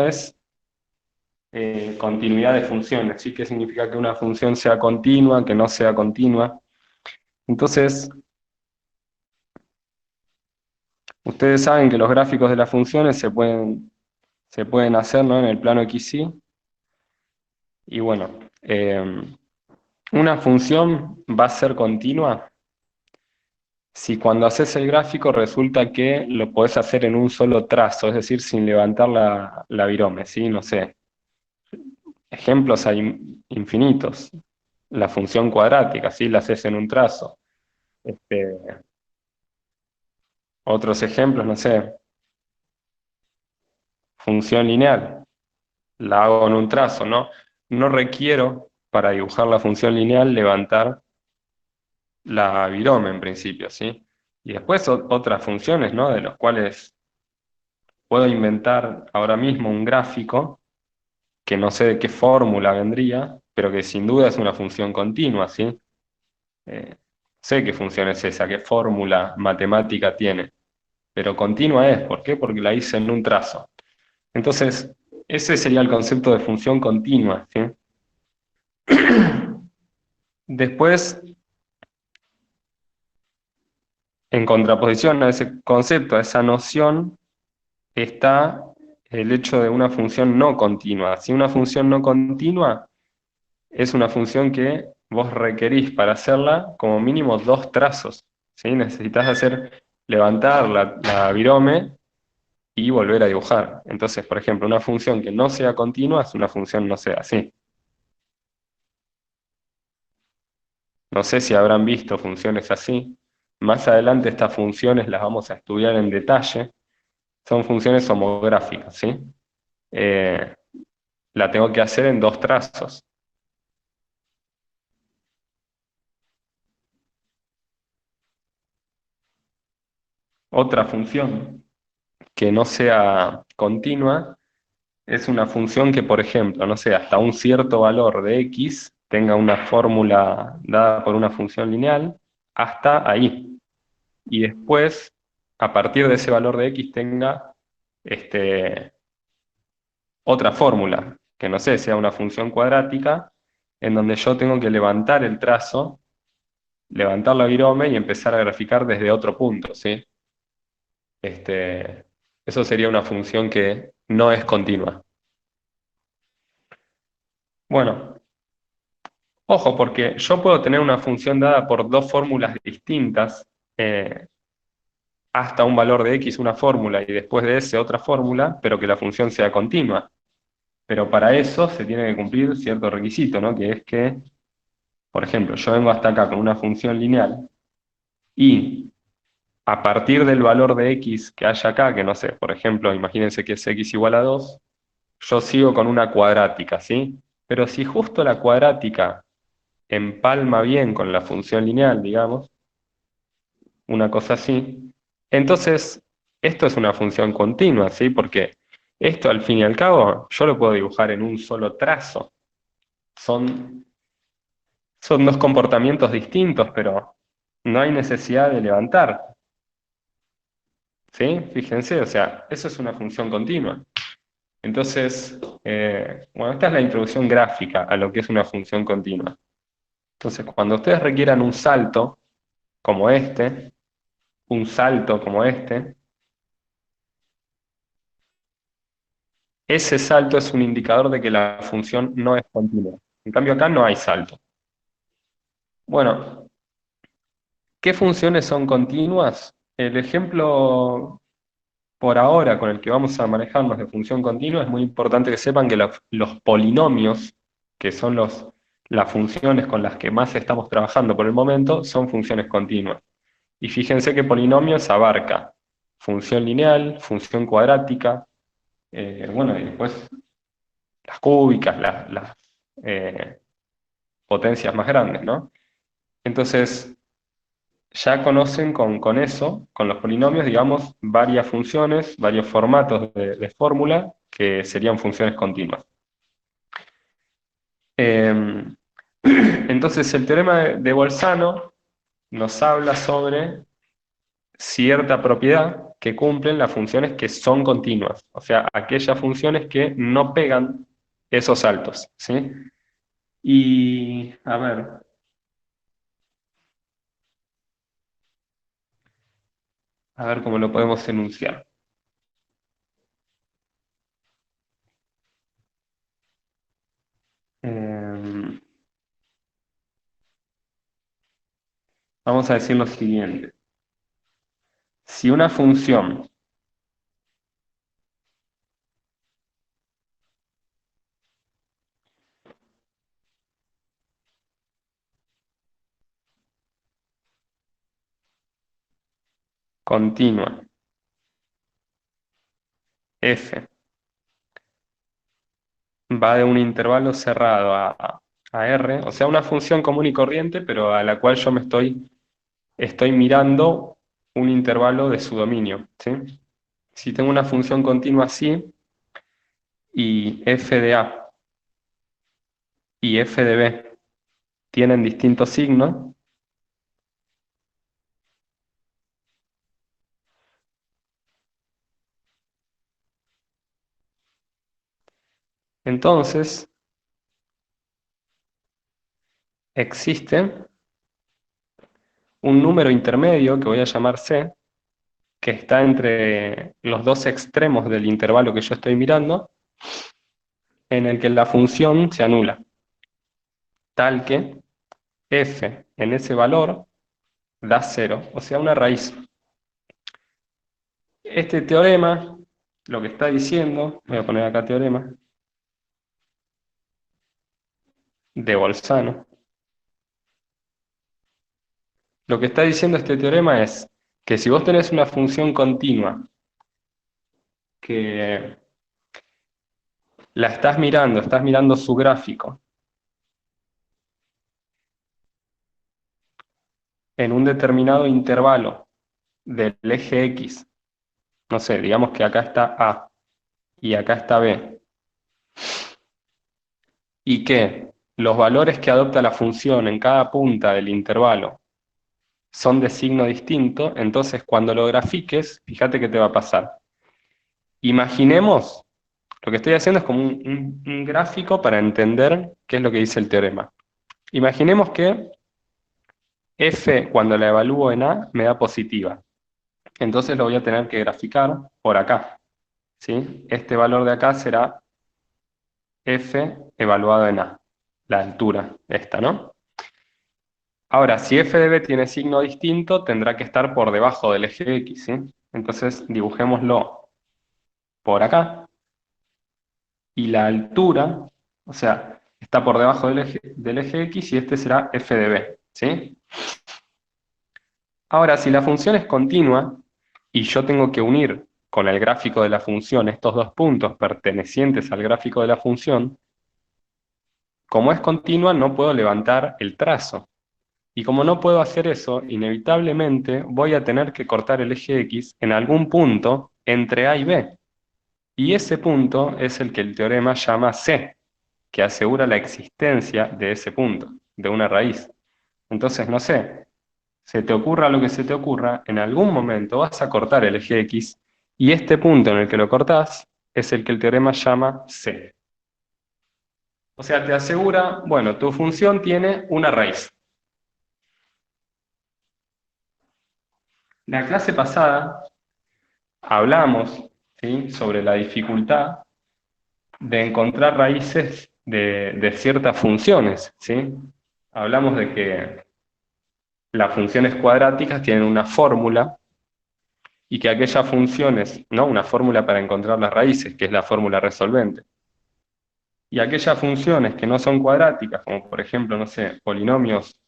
es continuidad de funciones, ¿sí? ¿Qué significa que una función sea continua, que no sea continua? Entonces, ustedes saben que los gráficos de las funciones se pueden hacer, ¿no?, en el plano XY. Y bueno, una función va a ser continua si cuando haces el gráfico resulta que lo podés hacer en un solo trazo, es decir, sin levantar la virome, ¿sí? No sé, ejemplos hay infinitos. La función cuadrática, ¿sí? La haces en un trazo. Este, otros ejemplos, no sé, función lineal, la hago en un trazo, ¿no? No requiero, para dibujar la función lineal, levantar la virome en principio, ¿sí? Y después otras funciones, ¿no?, de los cuales puedo inventar ahora mismo un gráfico que no sé de qué fórmula vendría, pero que sin duda es una función continua, ¿sí? Sé qué función es esa, qué fórmula matemática tiene, pero continua es. ¿Por qué? Porque la hice en un trazo. Entonces, ese sería el concepto de función continua, ¿sí? Después, en contraposición a ese concepto, a esa noción, está el hecho de una función no continua. Si una función no continua es una función que vos requerís para hacerla como mínimo dos trazos, ¿sí? Necesitas levantar la virome y volver a dibujar. Entonces, por ejemplo, una función que no sea continua es una función no sea así. No sé si habrán visto funciones así. Más adelante estas funciones las vamos a estudiar en detalle. Son funciones homográficas, ¿sí? Eh, la tengo que hacer en dos trazos. Otra función que no sea continua es una función que, por ejemplo, no sé, hasta un cierto valor de x tenga una fórmula dada por una función lineal, hasta ahí. Y después, a partir de ese valor de x, tenga este, otra fórmula, que no sé, sea una función cuadrática, en donde yo tengo que levantar el trazo, levantar la virome y empezar a graficar desde otro punto, ¿sí? Eso sería una función que no es continua. Bueno, ojo, porque yo puedo tener una función dada por dos fórmulas distintas, eh, hasta un valor de x una fórmula y después de ese otra fórmula, pero que la función sea continua. Pero para eso se tiene que cumplir cierto requisito, ¿no? Que es que, por ejemplo, yo vengo hasta acá con una función lineal y a partir del valor de x que haya acá, que no sé, por ejemplo, imagínense que es x igual a 2, yo sigo con una cuadrática, ¿sí? Pero si justo la cuadrática empalma bien con la función lineal, digamos, una cosa así, entonces esto es una función continua, ¿sí? Porque esto al fin y al cabo yo lo puedo dibujar en un solo trazo. Son, son dos comportamientos distintos, pero no hay necesidad de levantar, ¿sí? Fíjense, o sea, eso es una función continua. Entonces, bueno, esta es la introducción gráfica a lo que es una función continua. Entonces, cuando ustedes requieran como este, un salto como este, ese salto es un indicador de que la función no es continua. En cambio, acá no hay salto. Bueno, ¿qué funciones son continuas? El ejemplo por ahora con el que vamos a manejarnos de función continua es muy importante que sepan que los polinomios, que son las funciones con las que más estamos trabajando por el momento, son funciones continuas. Y fíjense que polinomios abarca función lineal, función cuadrática, bueno, y después las cúbicas, las eh, potencias más grandes, ¿no? Entonces, ya conocen con eso, con los polinomios, digamos, varias funciones, varios formatos de fórmula que serían funciones continuas. Eh, entonces, el teorema de Bolzano nos habla sobre cierta propiedad que cumplen las funciones que son continuas, o sea, aquellas funciones que no pegan esos saltos, ¿sí? Y, a ver cómo lo podemos enunciar. Eh, vamos a decir lo siguiente. Si una función continua f va de un intervalo cerrado a R, o sea, una función común y corriente, pero a la cual yo estoy mirando un intervalo de su dominio, ¿sí? Si tengo una función continua así, y f de A y f de B tienen distintos signos, entonces existe un número intermedio que voy a llamar C, que está entre los dos extremos del intervalo que yo estoy mirando, en el que la función se anula, tal que f en ese valor da cero, o sea, una raíz. Este teorema lo que está diciendo, voy a poner acá teorema, de Bolzano, lo que está diciendo este teorema es que si vos tenés una función continua que la estás mirando su gráfico en un determinado intervalo del eje X, no sé, digamos que acá está A y acá está B, y que los valores que adopta la función en cada punta del intervalo son de signo distinto, entonces cuando lo grafiques, fíjate qué te va a pasar. Imaginemos, lo que estoy haciendo es como un gráfico para entender qué es lo que dice el teorema. Imaginemos que f, cuando la evalúo en A, me da positiva. Entonces lo voy a tener que graficar por acá, ¿sí? Este valor de acá será f evaluado en A, la altura esta, ¿no? Ahora, si f de b tiene signo distinto, tendrá que estar por debajo del eje X, ¿sí? Entonces dibujémoslo por acá, y la altura, o sea, está por debajo del eje X, y este será f de b, ¿sí? Ahora, si la función es continua, y yo tengo que unir con el gráfico de la función estos dos puntos pertenecientes al gráfico de la función, como es continua no puedo levantar el trazo. Y como no puedo hacer eso, inevitablemente voy a tener que cortar el eje X en algún punto entre A y B. Y ese punto es el que el teorema llama C, que asegura la existencia de ese punto, de una raíz. Entonces, no sé, se te ocurra lo que se te ocurra, en algún momento vas a cortar el eje X y este punto en el que lo cortás es el que el teorema llama C. O sea, te asegura, bueno, tu función tiene una raíz. La clase pasada hablamos, ¿sí?, sobre la dificultad de encontrar raíces de ciertas funciones, ¿sí? Hablamos de que las funciones cuadráticas tienen una fórmula y que aquellas funciones, ¿no? Una fórmula para encontrar las raíces, que es la fórmula resolvente. Y aquellas funciones que no son cuadráticas, como por ejemplo, no sé, polinomios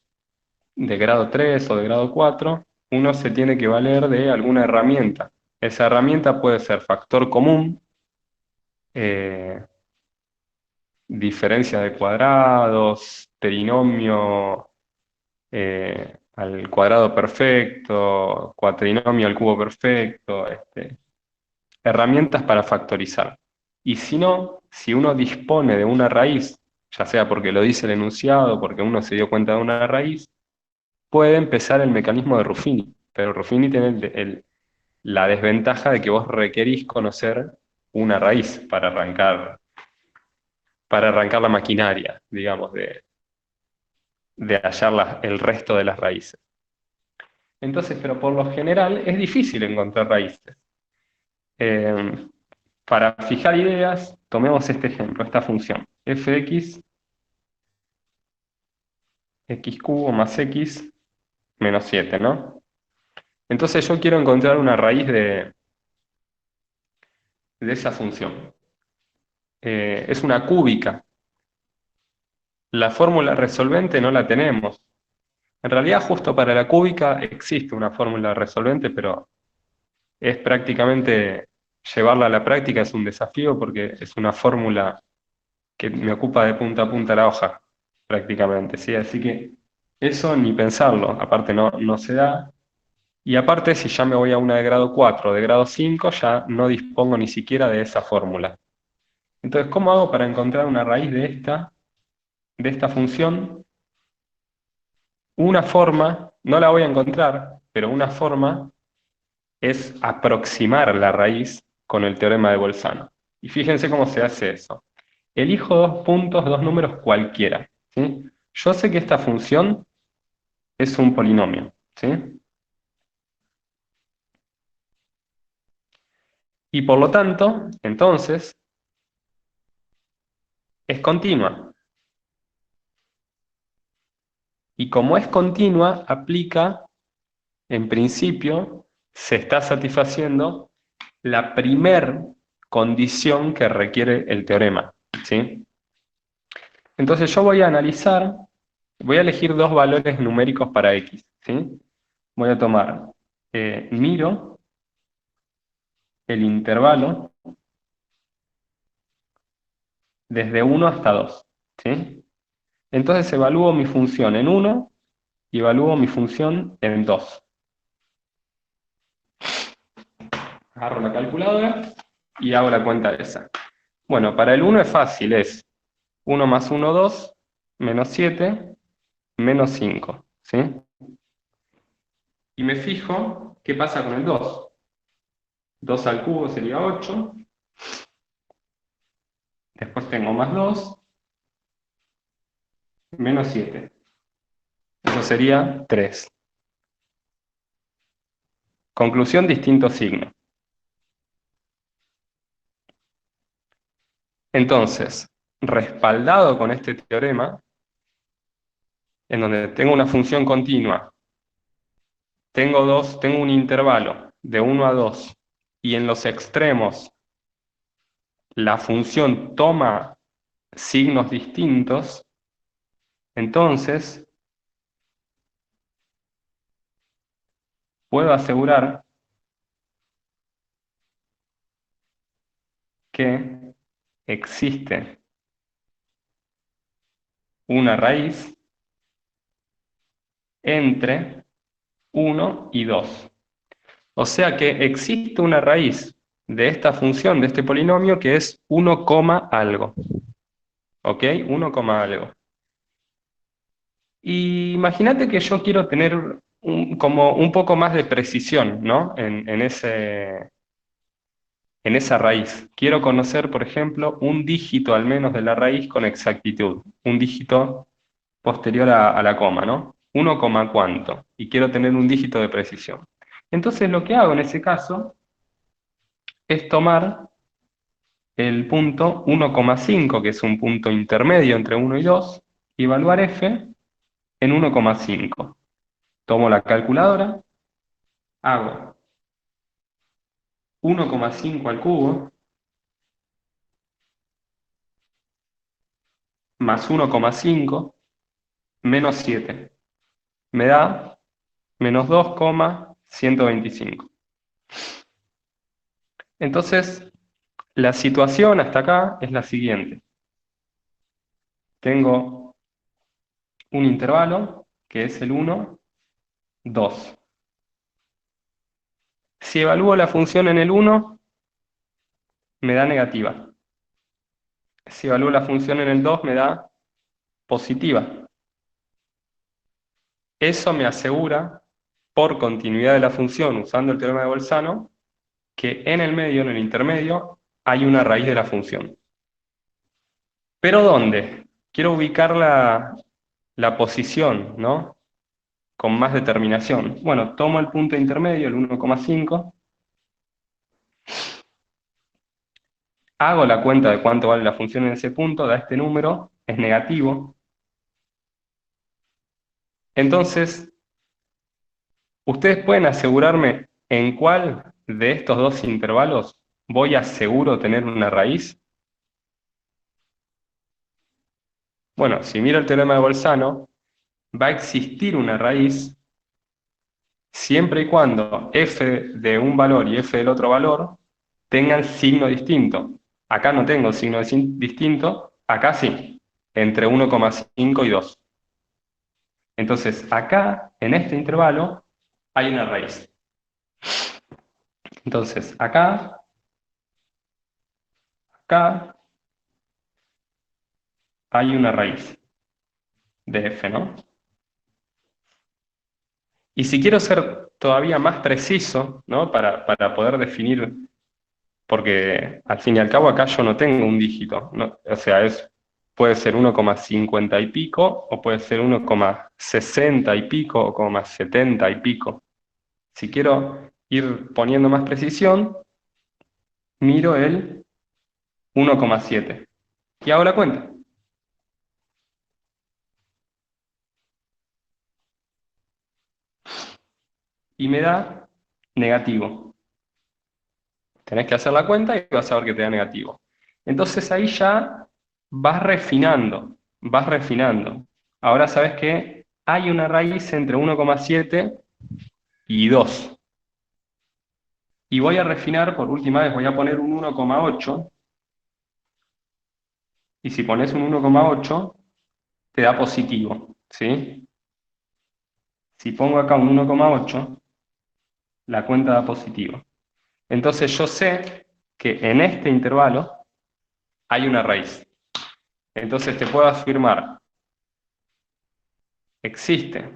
de grado 3 o de grado 4, uno se tiene que valer de alguna herramienta. Esa herramienta puede ser factor común, eh, diferencia de cuadrados, trinomio al cuadrado perfecto, cuatrinomio al cubo perfecto, herramientas para factorizar. Y si no, si uno dispone de una raíz, ya sea porque lo dice el enunciado, porque uno se dio cuenta de una raíz, puede empezar el mecanismo de Ruffini. Pero Ruffini tiene la desventaja de que vos requerís conocer una raíz para arrancar la maquinaria, digamos, de hallar el resto de las raíces. Entonces, pero por lo general es difícil encontrar raíces. Eh, para fijar ideas, tomemos este ejemplo, esta función, f de x, x cubo más x menos 7, ¿no? Entonces yo quiero encontrar una raíz de esa función. Es una cúbica. La fórmula resolvente no la tenemos. En realidad, justo para la cúbica existe una fórmula resolvente, pero es prácticamente llevarla a la práctica es un desafío porque es una fórmula que me ocupa de punta a punta la hoja, prácticamente, ¿sí? Así que eso ni pensarlo, aparte no se da. Y aparte, si ya me voy a una de grado 4 o de grado 5, ya no dispongo ni siquiera de esa fórmula. Entonces, ¿cómo hago para encontrar una raíz de esta función? Una forma, no la voy a encontrar, pero una forma es aproximar la raíz con el teorema de Bolzano. Y fíjense cómo se hace eso. Elijo dos puntos, dos números cualquiera, ¿sí? Yo sé que esta función es un polinomio, ¿sí? Y por lo tanto, entonces, es continua. Y como es continua, aplica, en principio, se está satisfaciendo la primer condición que requiere el teorema, ¿sí? Entonces yo voy a analizar, voy a elegir dos valores numéricos para x, ¿sí? Voy a tomar, miro el intervalo desde 1 hasta 2, ¿sí? Entonces evalúo mi función en 1 y evalúo mi función en 2. Agarro la calculadora y hago la cuenta de esa. Bueno, para el 1 es fácil, es 1 más 1, 2, menos 7, menos 5, ¿sí? Y me fijo qué pasa con el 2. 2 al cubo sería 8, después tengo más 2, menos 7. Eso sería 3. Conclusión, distinto signo. Entonces, respaldado con este teorema, en donde tengo una función continua, tengo un intervalo de 1 a 2, y en los extremos la función toma signos distintos, entonces puedo asegurar que existe una raíz entre 1 y 2. O sea que existe una raíz de esta función, de este polinomio, que es 1, algo. ¿Ok? 1, algo. Y imagínate que yo quiero tener como un poco más de precisión, ¿no? En esa raíz. Quiero conocer, por ejemplo, un dígito al menos de la raíz con exactitud. Un dígito posterior a la coma, ¿no? 1, cuánto. Y quiero tener un dígito de precisión. Entonces lo que hago en ese caso es tomar el punto 1,5, que es un punto intermedio entre 1 y 2, y evaluar f en 1,5. Tomo la calculadora, hago 1,5 al cubo más 1,5 menos 7. Me da menos 2,125. Entonces, la situación hasta acá es la siguiente. Tengo un intervalo que es el 1, 2. Si evalúo la función en el 1, me da negativa. Si evalúo la función en el 2, me da positiva. Eso me asegura por continuidad de la función usando el teorema de Bolzano, que en el medio, en el intermedio, hay una raíz de la función. ¿Pero dónde? Quiero ubicar la posición, ¿no? Con más determinación. Bueno, tomo el punto intermedio, el 1,5, hago la cuenta de cuánto vale la función en ese punto, da este número, es negativo. Entonces, ¿ustedes pueden asegurarme en cuál de estos dos intervalos voy a seguro tener una raíz? Bueno, si miro el teorema de Bolzano, va a existir una raíz siempre y cuando f de un valor y f del otro valor tengan signo distinto. Acá no tengo signo distinto, acá sí, entre 1,5 y 2. Entonces, acá, en este intervalo, hay una raíz. Entonces, acá, hay una raíz de f, ¿no? Y si quiero ser todavía más preciso, ¿no? Para poder definir, porque al fin y al cabo acá yo no tengo un dígito, ¿no? O sea, puede ser 1,50 y pico, o puede ser 1,60 y pico, o 1,70 y pico. Si quiero ir poniendo más precisión, miro el 1,7 y hago la cuenta. Y me da negativo. Tenés que hacer la cuenta y vas a ver que te da negativo. Entonces ahí ya vas refinando, vas refinando. Ahora sabes que hay una raíz entre 1,7 y 2. Y voy a refinar, por última vez voy a poner un 1,8. Y si pones un 1,8, te da positivo, ¿sí? Si pongo acá un 1,8, la cuenta da positivo. Entonces yo sé que en este intervalo hay una raíz. Entonces te puedo afirmar, existe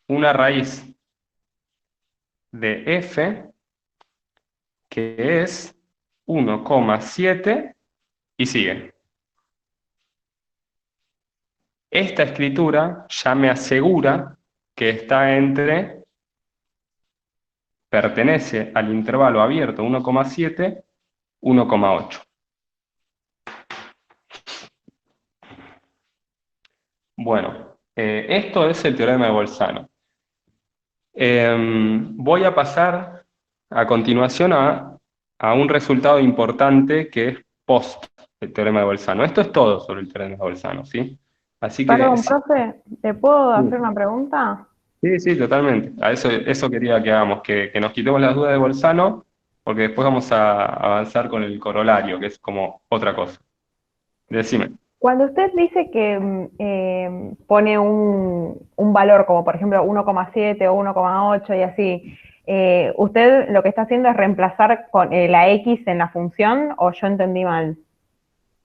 una raíz de f que es 1,7 y sigue. Esta escritura ya me asegura que está pertenece al intervalo abierto 1,7, 1,8. Bueno, esto es el teorema de Bolzano. Voy a pasar a continuación a un resultado importante que es post el teorema de Bolzano. Esto es todo sobre el teorema de Bolzano, ¿sí? Así que Perdón, profe, ¿te puedo hacer una pregunta? sí, sí, totalmente. A eso quería que hagamos, que nos quitemos las dudas de Bolzano, porque después vamos a avanzar con el corolario, que es como otra cosa. Decime. Cuando usted dice que pone un valor como por ejemplo 1,7 o 1,8 y así, ¿usted lo que está haciendo es reemplazar con la X en la función o yo entendí mal?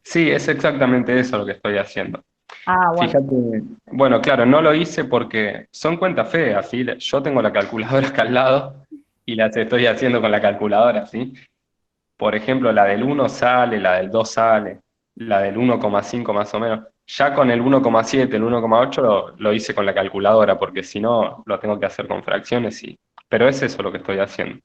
Sí, es exactamente eso lo que estoy haciendo. Ah, bueno. Fíjate, bueno, claro, no lo hice porque son cuentas feas, ¿sí? Yo tengo la calculadora acá al lado y las estoy haciendo con la calculadora, ¿sí? Por ejemplo, la del 1 sale, la del 2 sale, la del 1,5 más o menos. Ya con el 1,7, el 1,8 lo hice con la calculadora, porque si no lo tengo que hacer con fracciones, pero es eso lo que estoy haciendo.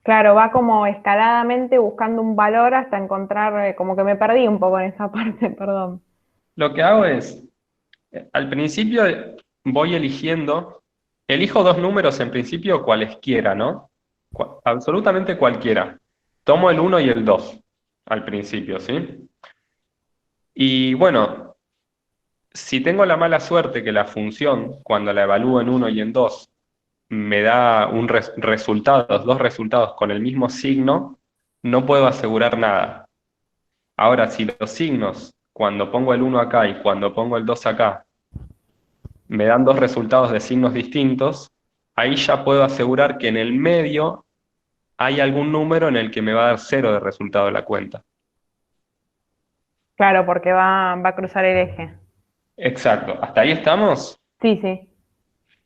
Claro, va como escaladamente buscando un valor hasta encontrar, como que me perdí un poco en esa parte, perdón. Lo que hago es, al principio voy elijo dos números en principio cualesquiera, ¿no? Absolutamente cualquiera. Tomo el 1 y el 2 al principio, ¿sí? Y bueno, si tengo la mala suerte que la función, cuando la evalúo en 1 y en 2 me da dos resultados con el mismo signo, no puedo asegurar nada. Ahora, si los signos, cuando pongo el 1 acá y cuando pongo el 2 acá, me dan dos resultados de signos distintos, ahí ya puedo asegurar que en el medio hay algún número en el que me va a dar cero de resultado de la cuenta. Claro, porque va a cruzar el eje. Exacto, ¿hasta ahí estamos? Sí, sí.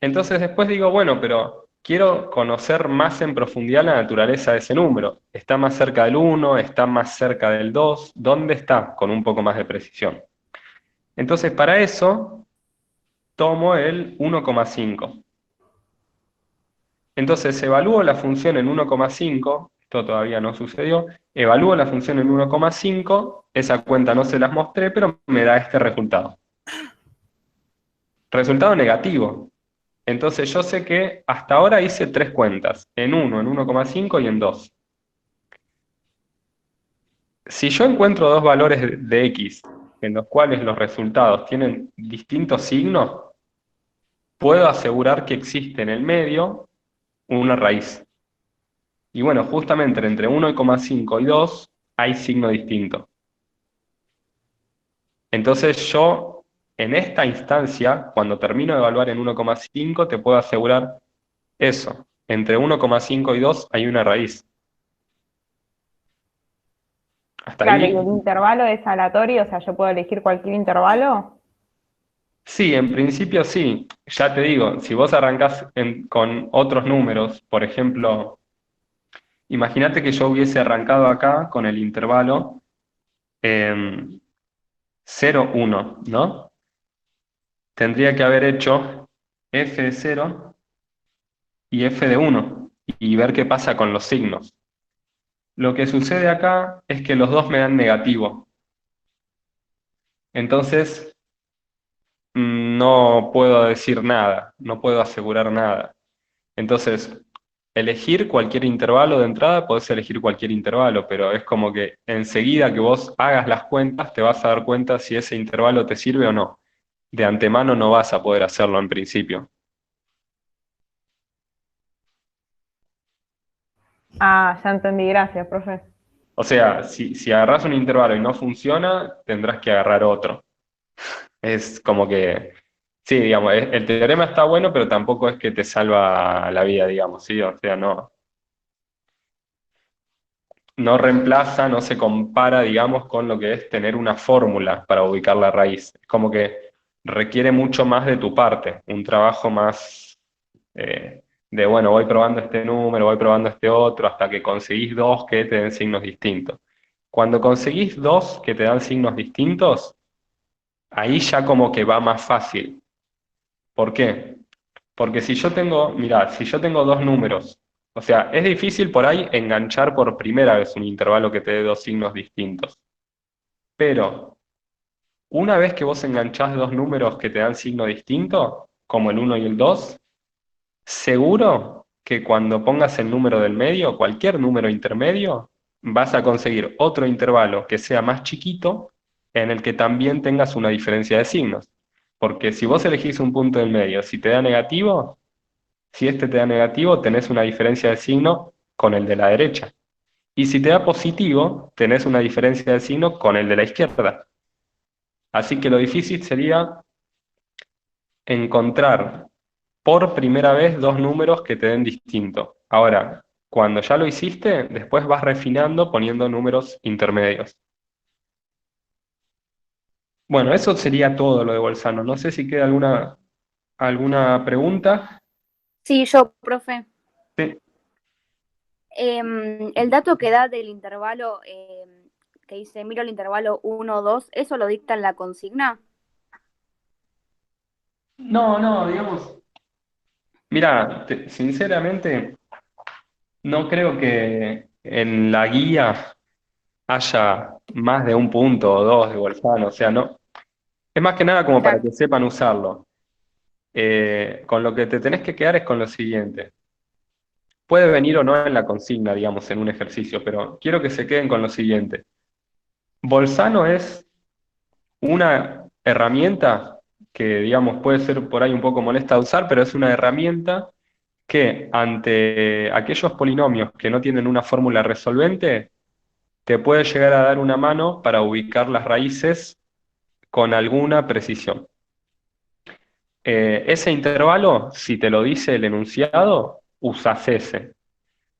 Entonces después digo, bueno, pero quiero conocer más en profundidad la naturaleza de ese número. ¿Está más cerca del uno? ¿Está más cerca del 2? ¿Dónde está? Con un poco más de precisión. Entonces para eso tomo el 1,5. Entonces evalúo la función en 1,5, esto todavía no sucedió, evalúo la función en 1,5, esa cuenta no se las mostré, pero me da este resultado. Resultado negativo. Entonces yo sé que hasta ahora hice tres cuentas, en 1, en 1,5 y en 2. Si yo encuentro dos valores de x en los cuales los resultados tienen distintos signos, puedo asegurar que existe en el medio una raíz. Y bueno, justamente entre 1,5 y 2 hay signo distinto. Entonces yo, en esta instancia, cuando termino de evaluar en 1,5, te puedo asegurar eso. Entre 1,5 y 2 hay una raíz. Hasta Claro, y ahí, el intervalo es aleatorio, o sea, yo puedo elegir cualquier intervalo. sí, en principio sí. Ya te digo, si vos arrancás con otros números, por ejemplo, imagínate que yo hubiese arrancado acá con el intervalo 0, 1, ¿no? Tendría que haber hecho f de 0 y f de 1 y ver qué pasa con los signos. Lo que sucede acá es que los dos me dan negativo. Entonces, no puedo decir nada, no puedo asegurar nada. Entonces, elegir cualquier intervalo de entrada, podés elegir cualquier intervalo, pero es como que enseguida que vos hagas las cuentas, te vas a dar cuenta si ese intervalo te sirve o no. De antemano no vas a poder hacerlo en principio. Ah, ya entendí, gracias, profe. O sea, si agarrás un intervalo y no funciona, tendrás que agarrar otro. Es como que, sí, digamos, el teorema está bueno, pero tampoco es que te salva la vida, digamos, ¿sí? O sea, no reemplaza, no se compara, digamos, con lo que es tener una fórmula para ubicar la raíz. Es como que requiere mucho más de tu parte, un trabajo más de, bueno, voy probando este número, voy probando este otro, hasta que conseguís dos que te den signos distintos. Cuando conseguís dos que te dan signos distintos, ahí ya como que va más fácil. ¿Por qué? Porque si yo tengo, mirá, si yo tengo dos números, o sea, es difícil por ahí enganchar por primera vez un intervalo que te dé dos signos distintos. Pero una vez que vos enganchás dos números que te dan signo distinto, como el uno y el 2, seguro que cuando pongas el número del medio, cualquier número intermedio, vas a conseguir otro intervalo que sea más chiquito, en el que también tengas una diferencia de signos. Porque si vos elegís un punto del medio, si te da negativo, si este te da negativo, tenés una diferencia de signo con el de la derecha. Y si te da positivo, tenés una diferencia de signo con el de la izquierda. Así que lo difícil sería encontrar por primera vez dos números que te den distinto. Ahora, cuando ya lo hiciste, después vas refinando poniendo números intermedios. Bueno, eso sería todo lo de Bolzano. No sé si queda alguna pregunta. Sí, yo, profe. Sí. El dato que da del intervalo, que dice, miro el intervalo 1, 2, ¿eso lo dicta en la consigna? No, no, digamos, mira, sinceramente, no creo que en la guía haya más de un punto o dos de Bolzano. O sea, no. Es más que nada como para Claro. que sepan usarlo. Con lo que te tenés que quedar es con lo siguiente. Puede venir o no en la consigna, digamos, en un ejercicio, pero quiero que se queden con lo siguiente. Bolzano es una herramienta que, digamos, puede ser por ahí un poco molesta de usar, pero es una herramienta que ante aquellos polinomios que no tienen una fórmula resolvente, te puede llegar a dar una mano para ubicar las raíces con alguna precisión. Ese intervalo, si te lo dice el enunciado, usas ese.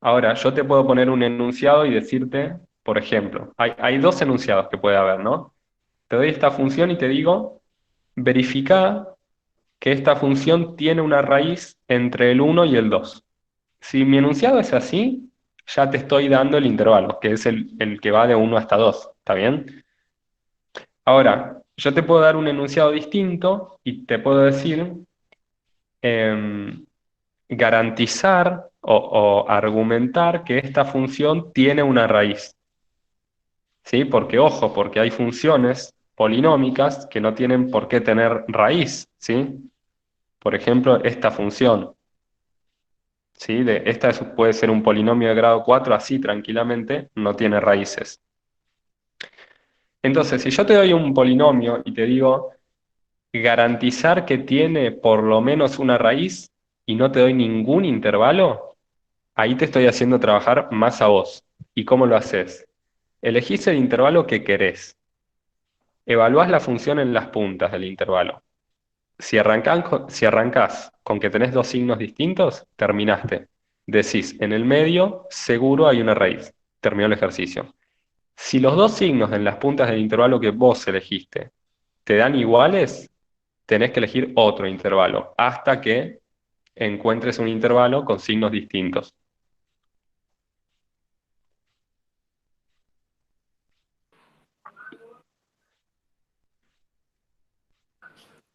Ahora, yo te puedo poner un enunciado y decirte, por ejemplo, hay dos enunciados que puede haber, ¿no? Te doy esta función y te digo, verifica que esta función tiene una raíz entre el 1 y el 2. Si mi enunciado es así, ya te estoy dando el intervalo, que es el que va de 1 hasta 2, ¿está bien? Ahora, yo te puedo dar un enunciado distinto y te puedo decir, em, garantizar o argumentar que esta función tiene una raíz. ¿Sí? Porque, ojo, porque hay funciones polinómicas que no tienen por qué tener raíz, ¿sí? Por ejemplo, esta función, ¿sí? Puede ser un polinomio de grado 4, así tranquilamente, no tiene raíces. Entonces, si yo te doy un polinomio y te digo garantizar que tiene por lo menos una raíz y no te doy ningún intervalo, ahí te estoy haciendo trabajar más a vos. ¿Y cómo lo haces? Elegís el intervalo que querés. Evaluás la función en las puntas del intervalo. Si arrancás con que tenés dos signos distintos, terminaste. Decís, en el medio seguro hay una raíz. Terminó el ejercicio. Si los dos signos en las puntas del intervalo que vos elegiste te dan iguales, tenés que elegir otro intervalo hasta que encuentres un intervalo con signos distintos.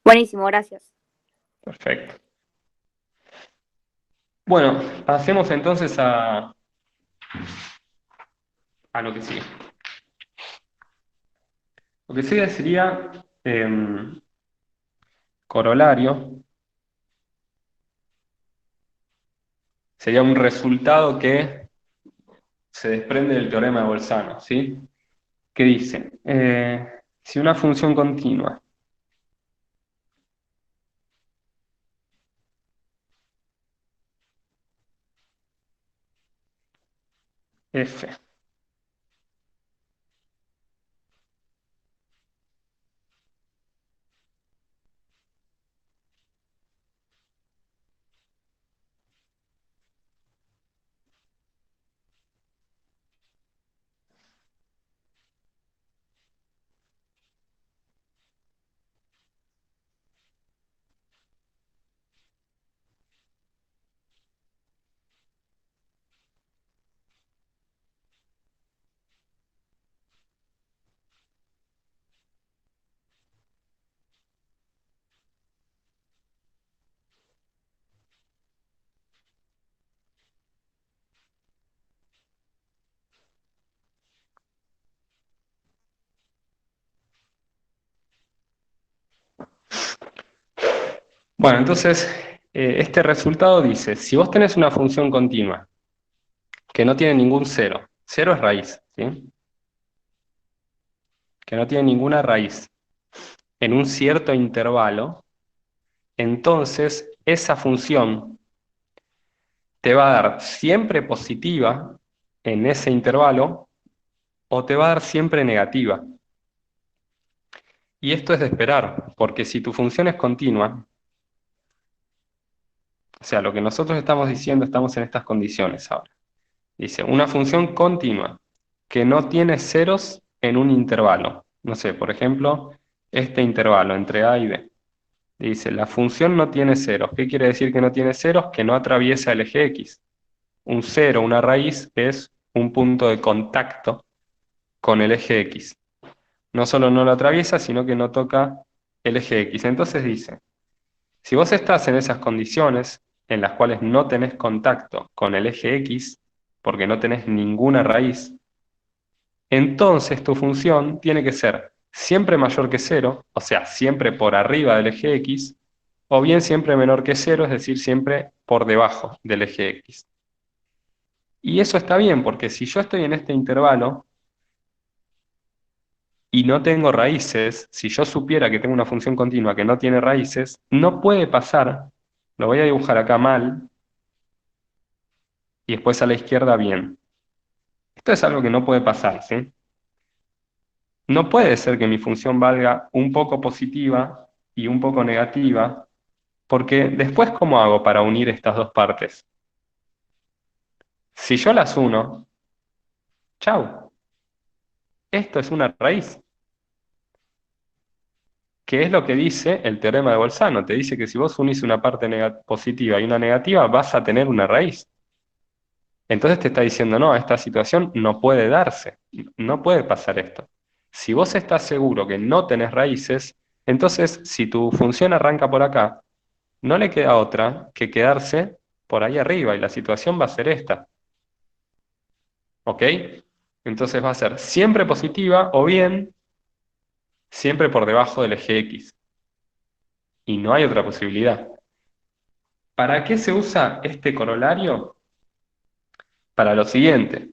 Buenísimo, gracias. Perfecto. Bueno, pasemos entonces a lo que sigue. Lo que sigue sería corolario. Sería un resultado que se desprende del teorema de Bolzano, ¿sí? Que dice, si una función continua f Bueno, entonces, este resultado dice, si vos tenés una función continua que no tiene ningún cero, cero es raíz, ¿sí? Que no tiene ninguna raíz en un cierto intervalo, entonces esa función te va a dar siempre positiva en ese intervalo o te va a dar siempre negativa. Y esto es de esperar, porque si tu función es continua, o sea, lo que nosotros estamos diciendo, estamos en estas condiciones ahora. Dice, una función continua que no tiene ceros en un intervalo. No sé, por ejemplo, este intervalo entre A y B. Dice, la función no tiene ceros. ¿Qué quiere decir que no tiene ceros? Que no atraviesa el eje X. Un cero, una raíz, es un punto de contacto con el eje X. No solo no lo atraviesa, sino que no toca el eje X. Entonces dice, si vos estás en esas condiciones en las cuales no tenés contacto con el eje X, porque no tenés ninguna raíz, entonces tu función tiene que ser siempre mayor que cero, o sea, siempre por arriba del eje X, o bien siempre menor que cero, es decir, siempre por debajo del eje X. Y eso está bien, porque si yo estoy en este intervalo y no tengo raíces, si yo supiera que tengo una función continua que no tiene raíces, no puede pasar, lo voy a dibujar acá mal, y después a la izquierda bien. Esto es algo que no puede pasar, ¿sí? No puede ser que mi función valga un poco positiva y un poco negativa, porque después, ¿cómo hago para unir estas dos partes? Si yo las uno, chau, esto es una raíz. que es lo que dice el teorema de Bolzano. Te dice que si vos unís una parte positiva y una negativa, vas a tener una raíz. Entonces te está diciendo, no, esta situación no puede darse, no puede pasar esto. Si vos estás seguro que no tenés raíces, entonces si tu función arranca por acá, no le queda otra que quedarse por ahí arriba y la situación va a ser esta. ¿Ok? Entonces va a ser siempre positiva o bien siempre por debajo del eje X. Y no hay otra posibilidad. ¿Para qué se usa este corolario? Para lo siguiente.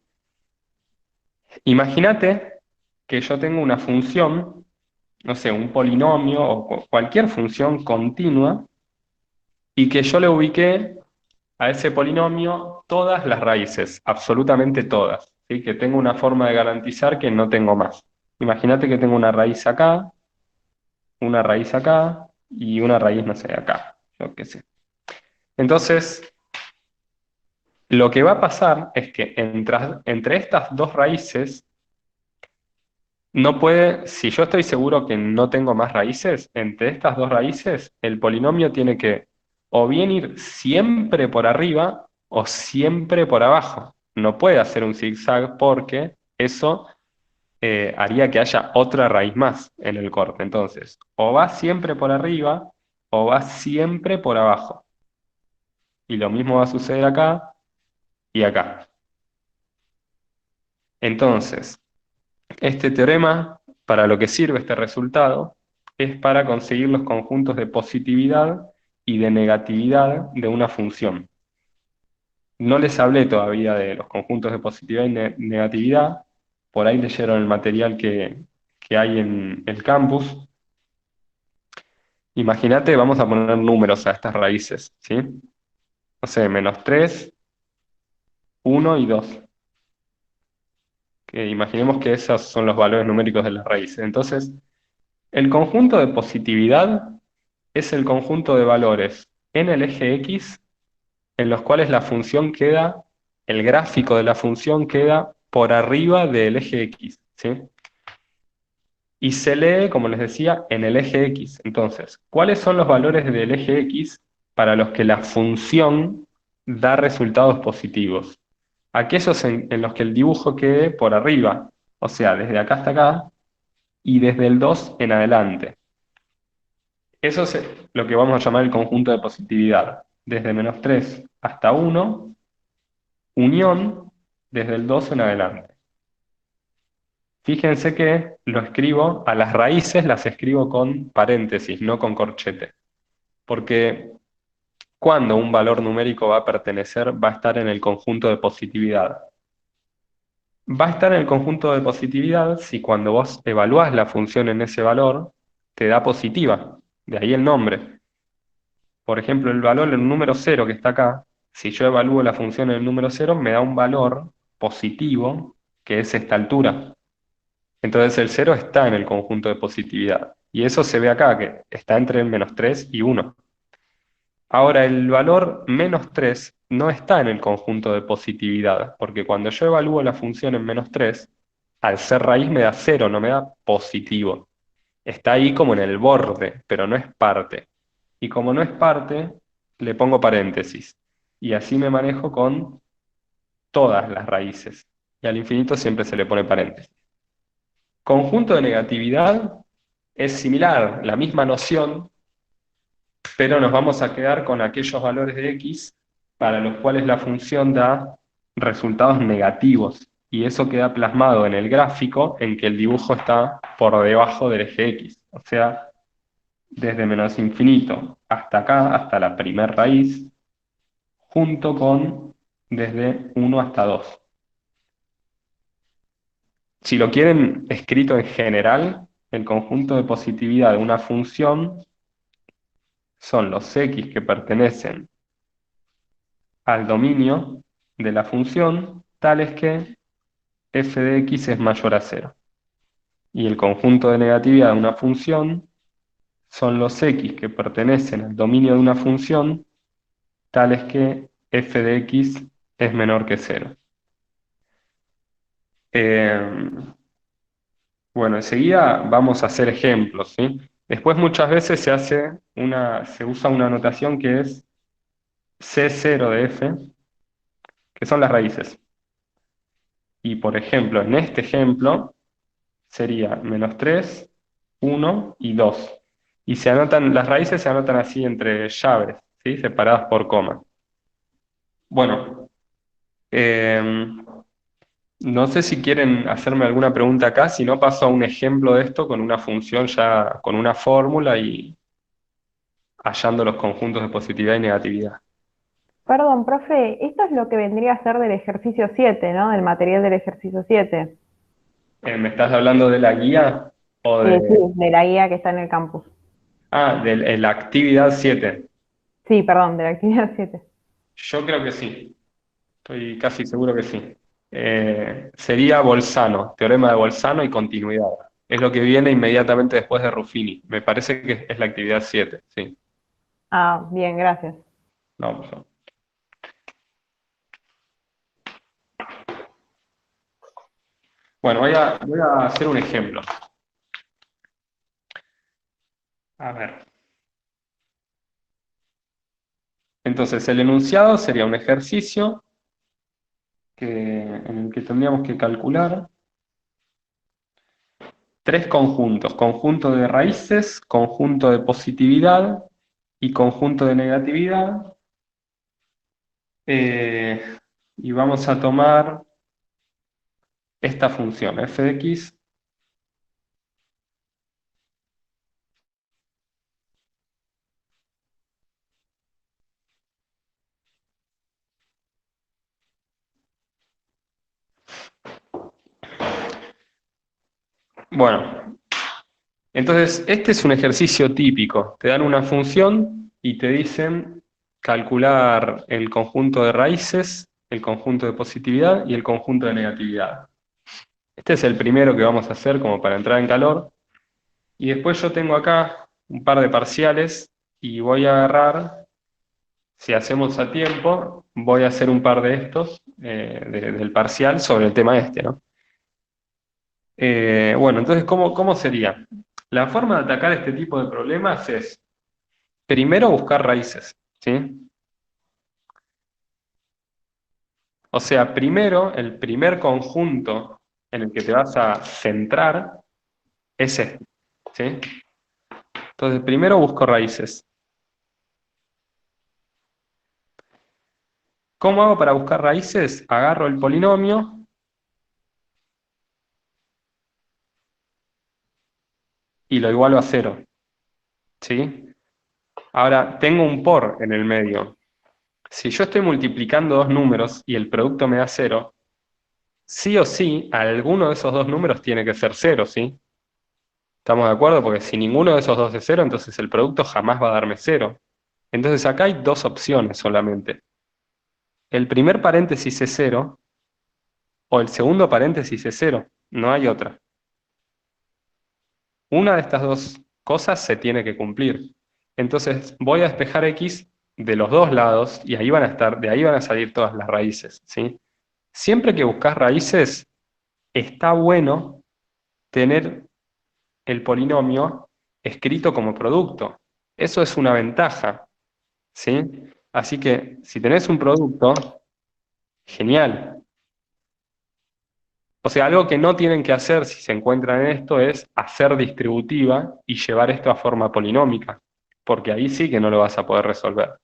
Imagínate que yo tengo una función, no sé, un polinomio o cualquier función continua y que yo le ubiqué a ese polinomio todas las raíces, absolutamente todas, ¿sí? Que tengo una forma de garantizar que no tengo más. Imagínate que tengo una raíz acá y una raíz, no sé, acá, yo qué sé. Entonces, lo que va a pasar es que entre estas dos raíces, no puede, si yo estoy seguro que no tengo más raíces, entre estas dos raíces, el polinomio tiene que o bien ir siempre por arriba o siempre por abajo. No puede hacer un zigzag porque eso haría que haya otra raíz más en el corte. Entonces, o va siempre por arriba o va siempre por abajo. Y lo mismo va a suceder acá y acá. Entonces, este teorema, para lo que sirve este resultado, es para conseguir los conjuntos de positividad y de negatividad de una función. No les hablé todavía de los conjuntos de positividad y negatividad, por ahí leyeron el material que hay en el campus. Imagínate, vamos a poner números a estas raíces, ¿sí? No sé, -3, 1 y 2. Que imaginemos que esos son los valores numéricos de las raíces. Entonces, el conjunto de positividad es el conjunto de valores en el eje X en los cuales la función queda, el gráfico de la función queda por arriba del eje X, ¿sí? Y se lee, como les decía, en el eje X. Entonces, ¿cuáles son los valores del eje X para los que la función da resultados positivos? Aquellos en los que el dibujo quede por arriba, o sea, desde acá hasta acá y desde el 2 en adelante. Eso es lo que vamos a llamar el conjunto de positividad. Desde -3 hasta 1, unión desde el 2 en adelante. Fíjense que lo escribo, a las raíces las escribo con paréntesis, no con corchete. Porque cuando un valor numérico va a pertenecer, va a estar en el conjunto de positividad. Va a estar en el conjunto de positividad si cuando vos evaluás la función en ese valor, te da positiva. De ahí el nombre. Por ejemplo, el valor del número 0 que está acá, si yo evalúo la función en el número 0, me da un valor positivo, que es esta altura. Entonces el 0 está en el conjunto de positividad. Y eso se ve acá, que está entre el -3 y 1. Ahora, el valor -3 no está en el conjunto de positividad, porque cuando yo evalúo la función en -3, al ser raíz me da 0, no me da positivo. Está ahí como en el borde, pero no es parte. Y como no es parte, le pongo paréntesis. Y así me manejo con todas las raíces. Y al infinito siempre se le pone paréntesis. Conjunto de negatividad es similar, la misma noción, pero nos vamos a quedar con aquellos valores de x para los cuales la función da resultados negativos. Y eso queda plasmado en el gráfico en que el dibujo está por debajo del eje x. O sea, desde menos infinito hasta acá, hasta la primer raíz, junto con desde 1 hasta 2. Si lo quieren escrito en general, el conjunto de positividad de una función son los x que pertenecen al dominio de la función, tales que f de x es mayor a 0. Y el conjunto de negatividad de una función son los x que pertenecen al dominio de una función, tales que f de x es menor que 0. Bueno, enseguida vamos a hacer ejemplos, ¿sí? Después muchas veces se usa una notación que es C0 de f, que son las raíces. Y por ejemplo, en este ejemplo sería -3, 1 y 2. Y las raíces se anotan así entre llaves, ¿sí? Separadas por coma. Bueno, no sé si quieren hacerme alguna pregunta acá, si no paso a un ejemplo de esto con una función ya, con una fórmula y hallando los conjuntos de positividad y negatividad. Perdón, profe, esto es lo que vendría a ser del ejercicio 7, ¿no? Del material del ejercicio 7. ¿Me estás hablando de la guía o Sí, de... de la guía que está en el campus. de la actividad 7? Sí, perdón, de la actividad 7. Yo creo que sí, estoy casi seguro que sí. Sería Bolzano, teorema de Bolzano y continuidad. Es lo que viene inmediatamente después de Ruffini. Me parece que es la actividad 7, sí. Ah, bien, gracias. No, por favor. Bueno, voy a hacer un ejemplo. A ver. Entonces, el enunciado sería un ejercicio en el que tendríamos que calcular tres conjuntos: conjunto de raíces, conjunto de positividad y conjunto de negatividad. Eh, y vamos a tomar esta función, f de x. Bueno, entonces este es un ejercicio típico. Te dan una función y te dicen calcular el conjunto de raíces, el conjunto de positividad y el conjunto de negatividad. Este es el primero que vamos a hacer como para entrar en calor. Y después yo tengo acá un par de parciales y voy a agarrar, si hacemos a tiempo, voy a hacer un par de estos del parcial sobre el tema este, ¿no? Bueno, entonces, ¿cómo sería? La forma de atacar este tipo de problemas es, primero, buscar raíces, ¿sí? O sea, primero, el primer conjunto en el que te vas a centrar es este, ¿sí? Entonces, primero busco raíces. ¿Cómo hago para buscar raíces? Agarro el polinomio y lo igualo a 0, ¿sí? Ahora, tengo un por en el medio. Si yo estoy multiplicando dos números y el producto me da 0, sí o sí, alguno de esos dos números tiene que ser 0, ¿sí? ¿Estamos de acuerdo? Porque si ninguno de esos dos es 0, entonces el producto jamás va a darme 0. Entonces acá hay dos opciones solamente. El primer paréntesis es 0 o el segundo paréntesis es 0. No hay otra. Una de estas dos cosas se tiene que cumplir. Entonces voy a despejar x de los dos lados y ahí van a estar, de ahí van a salir todas las raíces, ¿sí? Siempre que buscas raíces, está bueno tener el polinomio escrito como producto. Eso es una ventaja, ¿sí? Así que si tenés un producto, genial. O sea, algo que no tienen que hacer si se encuentran en esto es hacer distributiva y llevar esto a forma polinómica, porque ahí sí que no lo vas a poder resolver.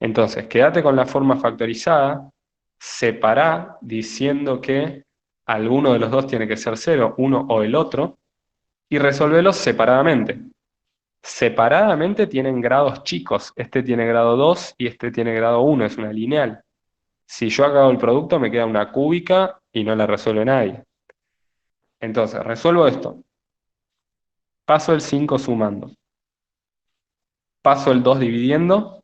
Entonces, quédate con la forma factorizada, separá diciendo que alguno de los dos tiene que ser 0, uno o el otro, y resolvelos separadamente. Separadamente tienen grados chicos, este tiene grado 2 y este tiene grado 1, es una lineal. Si yo hago el producto me queda una cúbica y no la resuelve nadie. Entonces, resuelvo esto. Paso el 5 sumando. Paso el 2 dividiendo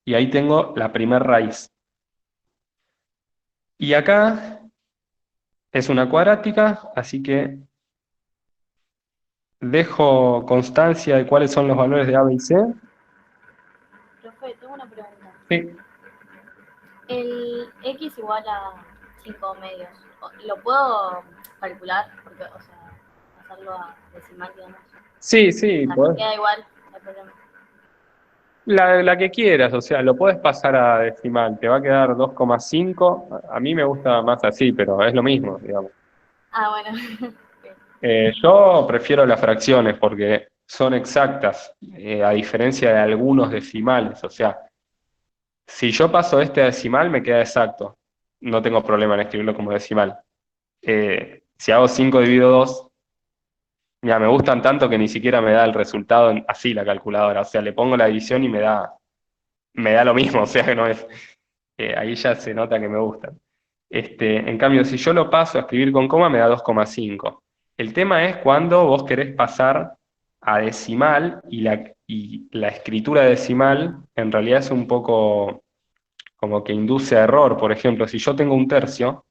y ahí tengo la primer raíz. Y acá es una cuadrática, así que dejo constancia de cuáles son los valores de A, B y C. Profe, tengo una pregunta. Sí. El x igual a 5 medios, ¿lo puedo calcular? Porque, o sea, hacerlo a decimal, digamos. Sí, sí, O sea, te queda igual, no hay problema. la que quieras, o sea, lo puedes pasar a decimal, te va a quedar 2,5. A mí me gusta más así, pero es lo mismo, digamos. Ah, bueno. Yo prefiero las fracciones porque son exactas, a diferencia de algunos decimales. O sea, si yo paso este a decimal, me queda exacto. No tengo problema en escribirlo como decimal. Si hago 5 dividido 2, mira, me gustan tanto que ni siquiera me da el resultado así la calculadora. O sea, le pongo la división y me da lo mismo. O sea, que no es. Ahí ya se nota que me gustan. En cambio, si yo lo paso a escribir con coma, me da 2,5. El tema es cuando vos querés pasar a decimal y la escritura decimal en realidad es un poco como que induce a error. Por ejemplo, si yo tengo un tercio,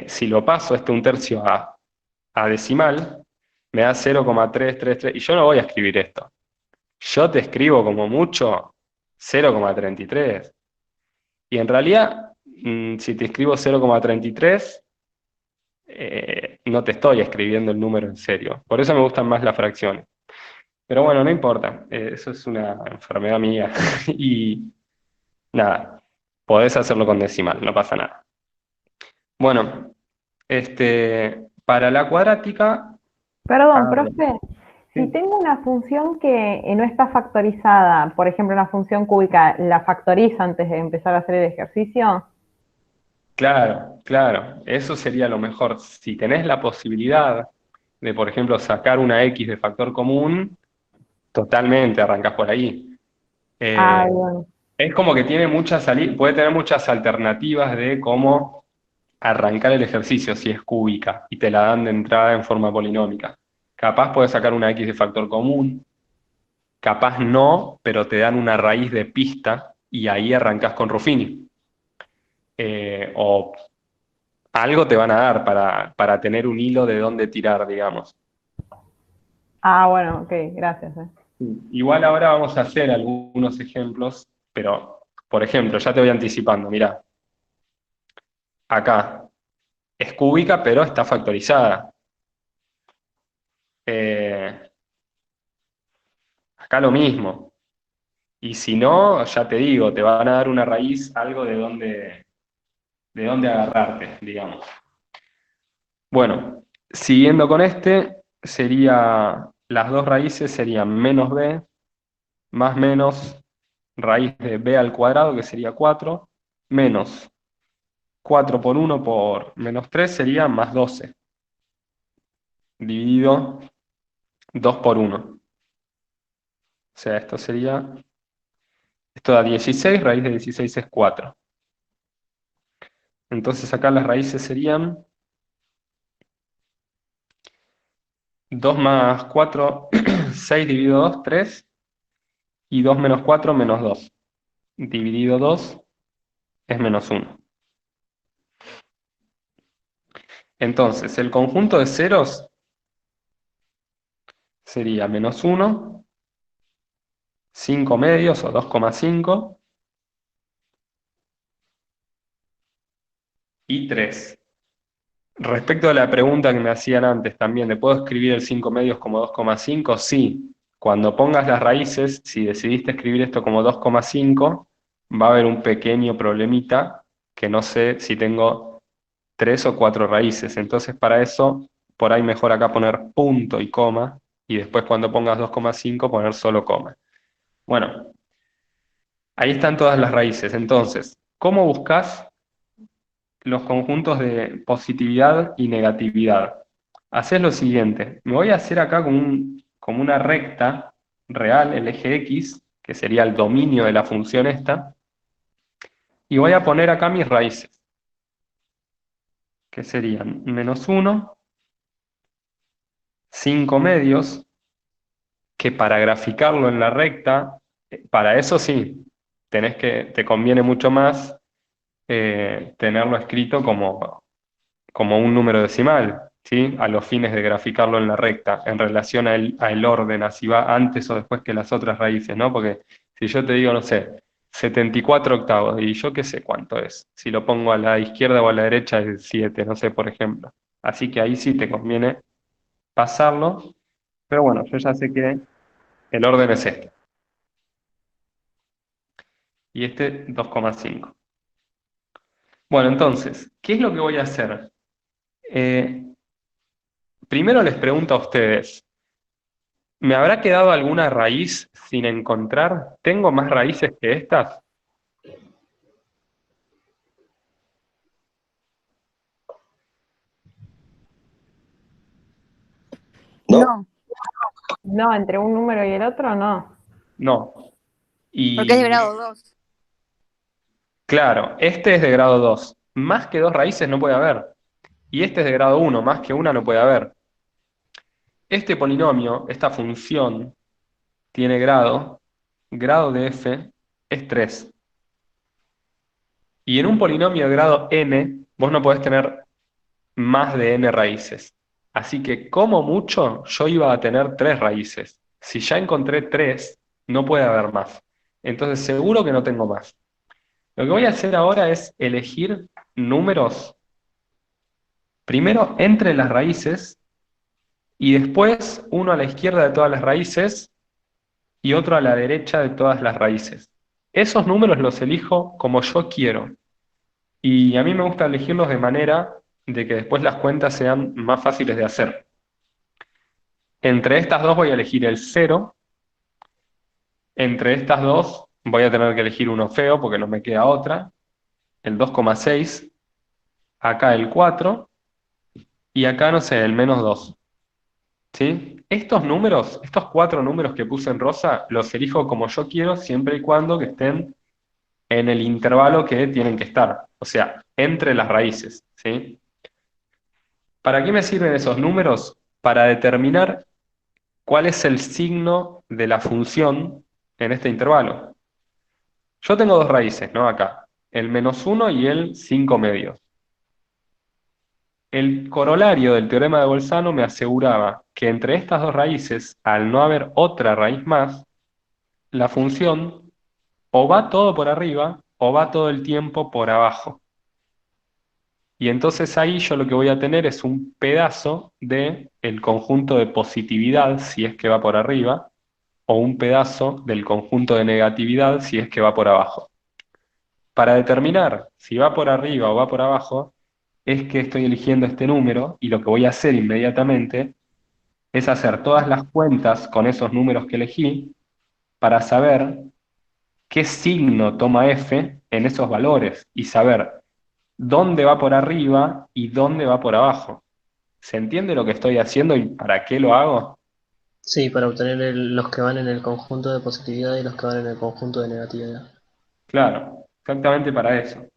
si lo paso un tercio a decimal, me da 0,333 y yo no voy a escribir esto. Yo te escribo como mucho 0,33. Y en realidad, si te escribo 0,33, no te estoy escribiendo el número en serio. Por eso me gustan más las fracciones. Pero bueno, no importa. Eso es una enfermedad mía. Y nada, podés hacerlo con decimal, no pasa nada. Bueno, para la cuadrática, Perdón, ah, profe, si sí. tengo una función que no está factorizada, por ejemplo, una función cúbica, ¿la factorizo antes de empezar a hacer el ejercicio? Claro, claro, eso sería lo mejor. Si tenés la posibilidad de, por ejemplo, sacar una X de factor común, totalmente arrancás por ahí. Ah, Eh, bien. es como que tiene puede tener muchas alternativas de cómo arrancar el ejercicio si es cúbica y te la dan de entrada en forma polinómica. Capaz puedes sacar una X de factor común, capaz no, pero te dan una raíz de pista y ahí arrancás con Ruffini. O algo te van a dar para tener un hilo de dónde tirar, digamos. Ah, bueno, ok, gracias. Igual ahora vamos a hacer algunos ejemplos, pero, por ejemplo, ya te voy anticipando, mira, acá es cúbica, pero está factorizada. Eh, Acá lo mismo. Y si no, ya te digo, te van a dar una raíz, algo de dónde agarrarte, digamos. Bueno, siguiendo con las dos raíces serían menos b más menos raíz de b al cuadrado, que sería 4 menos 4 por 1 por menos 3 sería más 12 dividido 2 por 1. O sea, esto da 16, raíz de 16 es 4. Entonces acá las raíces serían 2 más 4, 6 dividido 2, 3, y 2 menos 4, menos 2. Dividido 2 es menos 1. Entonces, el conjunto de ceros sería menos 1, 5 medios o 2,5 y 3. Respecto a la pregunta que me hacían antes también, ¿le puedo escribir el 5 medios como 2,5? Sí. Cuando pongas las raíces, si decidiste escribir esto como 2,5, va a haber un pequeño problemita que no sé si tengo 3 o 4 raíces. Entonces, para eso, por ahí mejor acá poner punto y coma, y después cuando pongas 2,5 poner solo coma. Bueno, ahí están todas las raíces. Entonces, ¿cómo buscas los conjuntos de positividad y negatividad? Haces lo siguiente, me voy a hacer acá como una recta real, el eje X, que sería el dominio de la función esta, y voy a poner acá mis raíces, que serían menos 1, 5 medios, que para graficarlo en la recta, para eso sí, te conviene mucho más tenerlo escrito como un número decimal, ¿sí? A los fines de graficarlo en la recta, en relación al orden, así va antes o después que las otras raíces, ¿no? Porque si yo te digo, no sé, 74 octavos, y yo qué sé cuánto es, si lo pongo a la izquierda o a la derecha es 7, no sé, por ejemplo. Así que ahí sí te conviene pasarlo. Pero bueno, yo ya sé que el orden es este. Y este 2,5. Bueno, entonces, ¿qué es lo que voy a hacer? Eh, Primero les pregunto a ustedes, ¿me habrá quedado alguna raíz sin encontrar? ¿Tengo más raíces que estas? No, No, No, entre un número y el otro, no. No. porque es de Y grado 2. claro, este es de grado 2. Más que dos raíces no puede haber. Y este es de grado 1. Más que una no puede haber. Este polinomio, esta función, tiene grado de f es 3. Y en un polinomio de grado n, vos no podés tener más de n raíces. Así que como mucho yo iba a tener 3 raíces. Si ya encontré 3, no puede haber más. Entonces seguro que no tengo más. Lo que voy a hacer ahora es elegir números, primero entre las raíces y después uno a la izquierda de todas las raíces y otro a la derecha de todas las raíces. Esos números los elijo como yo quiero. Y a mí me gusta elegirlos de manera de que después las cuentas sean más fáciles de hacer. Entre estas dos voy a elegir el 0. Entre estas dos voy a tener que elegir uno feo porque no me queda otra. El 2,6. Acá el 4. Y acá, no sé, el -2. ¿Sí? Estos números, estos 4 números que puse en rosa, los elijo como yo quiero siempre y cuando que estén en el intervalo que tienen que estar. O sea, entre las raíces. ¿Sí? ¿Para qué me sirven esos números? Para determinar cuál es el signo de la función en este intervalo. Yo tengo dos raíces, ¿no? Acá, el -1 y el 5 medios. El corolario del teorema de Bolzano me aseguraba que entre estas dos raíces, al no haber otra raíz más, la función o va todo por arriba o va todo el tiempo por abajo. Y entonces ahí yo lo que voy a tener es un pedazo de el conjunto de positividad si es que va por arriba o un pedazo del conjunto de negatividad si es que va por abajo. Para determinar si va por arriba o va por abajo, es que estoy eligiendo este número y lo que voy a hacer inmediatamente es hacer todas las cuentas con esos números que elegí para saber qué signo toma f en esos valores y saber dónde va por arriba y dónde va por abajo. ¿Se entiende lo que estoy haciendo y para qué lo hago? sí, para obtener los que van en el conjunto de positividad y los que van en el conjunto de negatividad. Claro, exactamente para eso.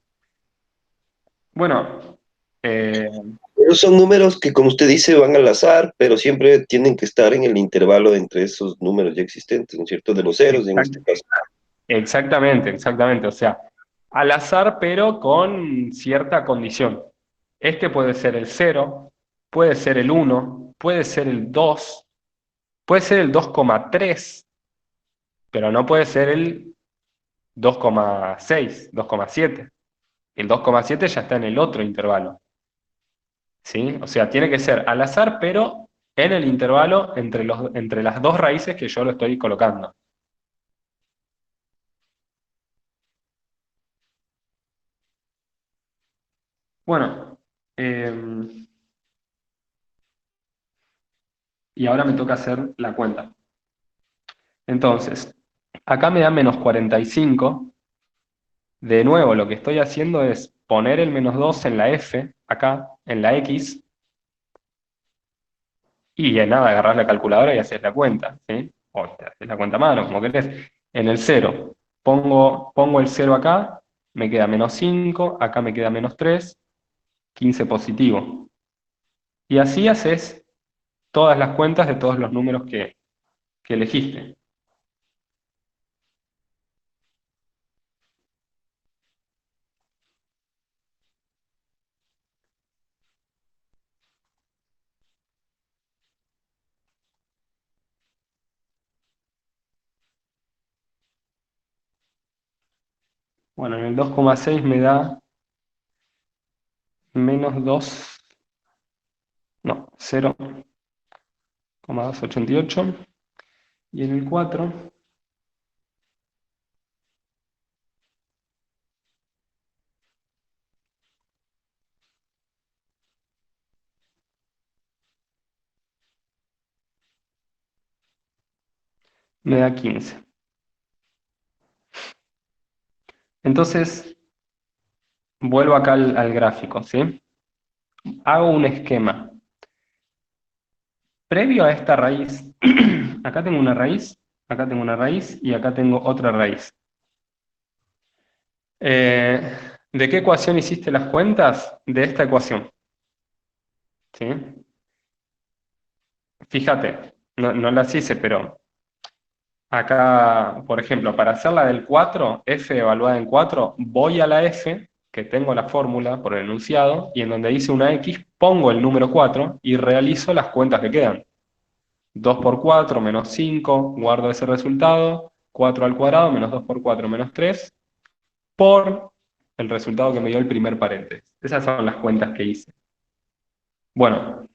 Bueno, eh, Pero son números que, como usted dice, van al azar, pero siempre tienen que estar en el intervalo entre esos números ya existentes, ¿no es cierto? De los ceros en este caso. exactamente, exactamente. O sea, al azar, pero con cierta condición. Este puede ser el 0, puede ser el 1, puede ser el 2, puede ser el 2,3, pero no puede ser el 2,6, 2,7. El 2,7 ya está en el otro intervalo. ¿Sí? O sea, tiene que ser al azar, pero en el intervalo entre las dos raíces que yo lo estoy colocando. Bueno, y ahora me toca hacer la cuenta. Entonces, acá me da -45. De nuevo, lo que estoy haciendo es poner el -2 en la f, acá, en la x, y nada, agarrás la calculadora y haces la cuenta, ¿sí? O te haces la cuenta a mano, como querés. En el 0, pongo el 0 acá, me queda -5, acá me queda -3, 15 positivo. Y así haces todas las cuentas de todos los números que elegiste. Bueno, en el 2,6 me da -2. 0,288. Y en el 4 me da 15. Entonces, vuelvo acá al gráfico, ¿sí? Hago un esquema. Previo a esta raíz, acá tengo una raíz, acá tengo una raíz y acá tengo otra raíz. ¿De qué ecuación hiciste las cuentas? De esta ecuación. ¿Sí? Fíjate, no las hice, pero acá, por ejemplo, para hacer la del 4, f evaluada en 4, voy a la f, que tengo la fórmula por el enunciado, y en donde dice una x, pongo el número 4 y realizo las cuentas que quedan. 2 por 4 menos 5, guardo ese resultado, 4 al cuadrado menos 2 por 4 menos 3, por el resultado que me dio el primer paréntesis. Esas son las cuentas que hice. Bueno,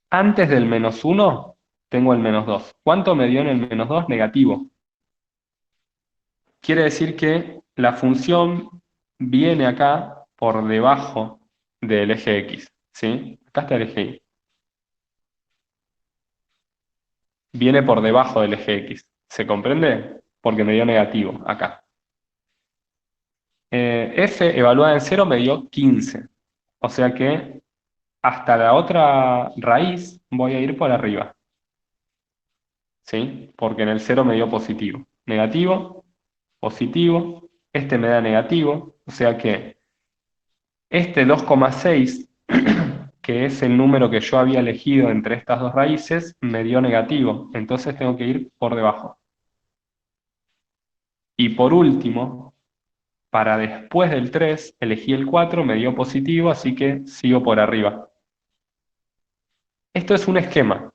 antes del menos 1 tengo el menos 2. ¿Cuánto me dio en el menos 2? Negativo. Quiere decir que la función viene acá por debajo del eje X. ¿Sí? Acá está el eje Y. Viene por debajo del eje X. ¿Se comprende? Porque me dio negativo acá. F evaluada en 0 me dio 15. O sea que hasta la otra raíz voy a ir por arriba. ¿Sí? Porque en el 0 me dio positivo. Negativo, positivo, este me da negativo, o sea que este 2,6, que es el número que yo había elegido entre estas dos raíces, me dio negativo, entonces tengo que ir por debajo. Y por último, para después del 3, elegí el 4, me dio positivo, así que sigo por arriba. Esto es un esquema.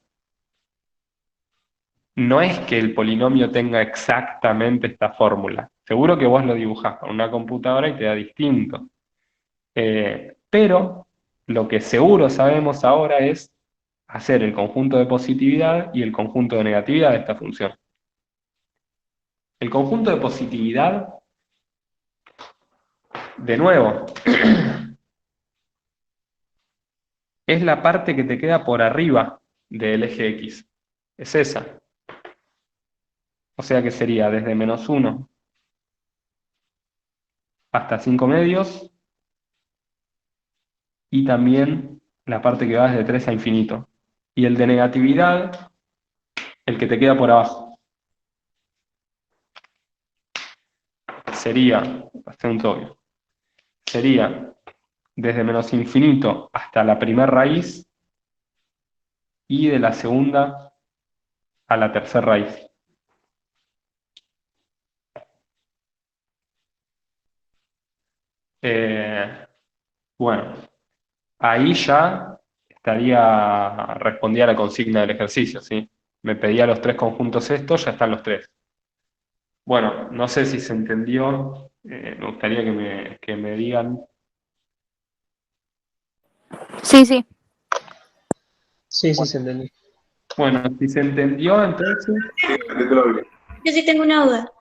No es que el polinomio tenga exactamente esta fórmula. Seguro que vos lo dibujás con una computadora y te da distinto. Pero lo que seguro sabemos ahora es hacer el conjunto de positividad y el conjunto de negatividad de esta función. El conjunto de positividad, de nuevo, es la parte que te queda por arriba del eje X. Es esa. O sea que sería desde menos 1 hasta 5 medios y también la parte que va desde 3 a infinito. Y el de negatividad, el que te queda por abajo. Sería, bastante obvio, sería desde menos infinito hasta la primera raíz y de la segunda a la tercera raíz. Bueno, ahí ya respondía a la consigna del ejercicio, ¿sí? Me pedía los tres conjuntos estos, ya están los tres. Bueno, no sé si se entendió, me gustaría que me digan. Sí, sí. Sí, sí, se entendió. Bueno, si se entendió, entonces, Yo sí tengo una duda.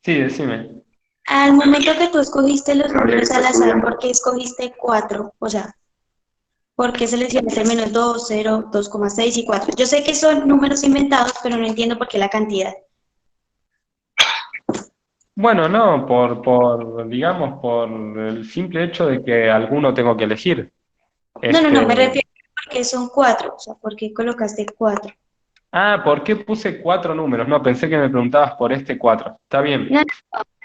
sí, decime. Al momento que tú escogiste los números al azar, ¿por qué escogiste 4? O sea, ¿por qué seleccionaste el menos 2, 0, 2,6 y 4? Yo sé que son números inventados, pero no entiendo por qué la cantidad. Bueno, no, digamos, por el simple hecho de que alguno tengo que elegir. No, me refiero a por qué son 4. O sea, ¿por qué colocaste 4? ¿Por qué puse 4 números? No, pensé que me preguntabas por este 4. Está bien. No,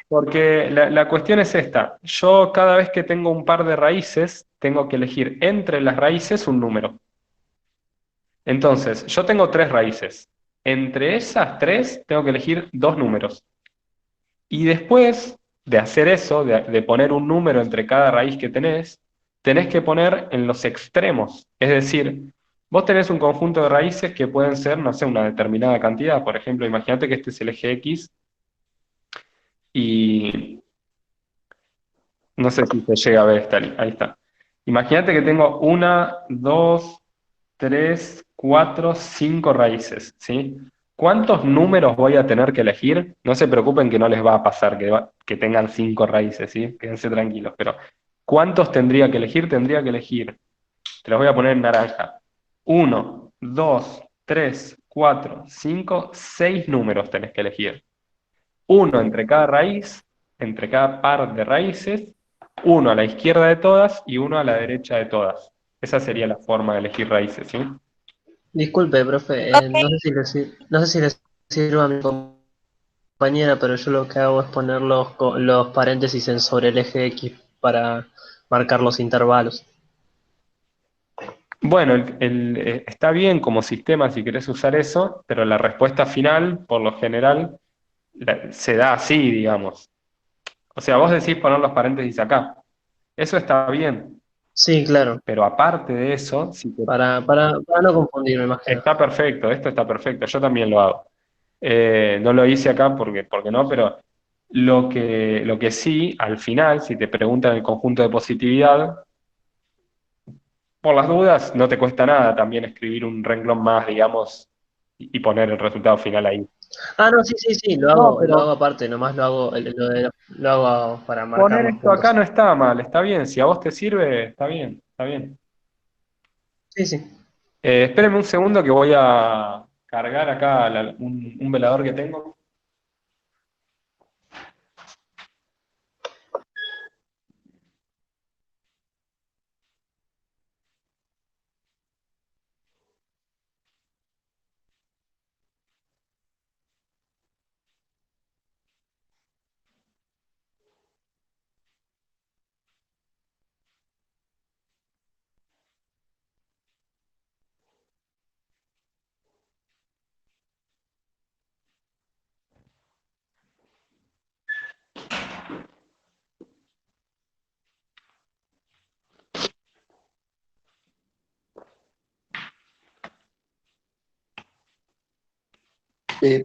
Porque la cuestión es esta. Yo cada vez que tengo un par de raíces, tengo que elegir entre las raíces un número. Entonces, yo tengo 3 raíces. Entre esas 3 tengo que elegir 2 números. Y después de hacer eso, de poner un número entre cada raíz que tenés que poner en los extremos. Es decir, vos tenés un conjunto de raíces que pueden ser, no sé, una determinada cantidad. Por ejemplo, imagínate que este es el eje X y no sé si se llega a ver, ahí está. Imagínate que tengo 1, 2, 3, 4, 5 raíces, ¿sí? ¿Cuántos números voy a tener que elegir? No se preocupen que no les va a pasar que tengan 5 raíces, ¿sí? Quédense tranquilos, pero ¿cuántos tendría que elegir? Tendría que elegir, te los voy a poner en naranja. 1, 2, 3, 4, 5, 6 números tenés que elegir. Uno entre cada raíz, entre cada par de raíces, uno a la izquierda de todas y uno a la derecha de todas. Esa sería la forma de elegir raíces, ¿sí? Disculpe, profe, Ok. no sé si le sirve a mi compañera, pero yo lo que hago es poner los paréntesis en sobre el eje X para marcar los intervalos. Bueno, está bien como sistema si querés usar eso, pero la respuesta final, por lo general, se da así, digamos. O sea, vos decís poner los paréntesis acá. Eso está bien, Sí, claro, pero aparte de eso, para no confundirme más que nada. está perfecto, esto está perfecto, yo también lo hago. No lo hice acá porque no, pero lo que sí, al final, si te preguntan el conjunto de positividad, por las dudas, no te cuesta nada también escribir un renglón más, digamos, y poner el resultado final ahí. Ah, no, sí, sí, sí, No, lo pero hago aparte, nomás lo hago para marcar poner los esto acá puntos. no está mal, está bien. Si a vos te sirve, está bien, está bien. Sí, sí. Espérenme un segundo que voy a cargar acá un velador que tengo.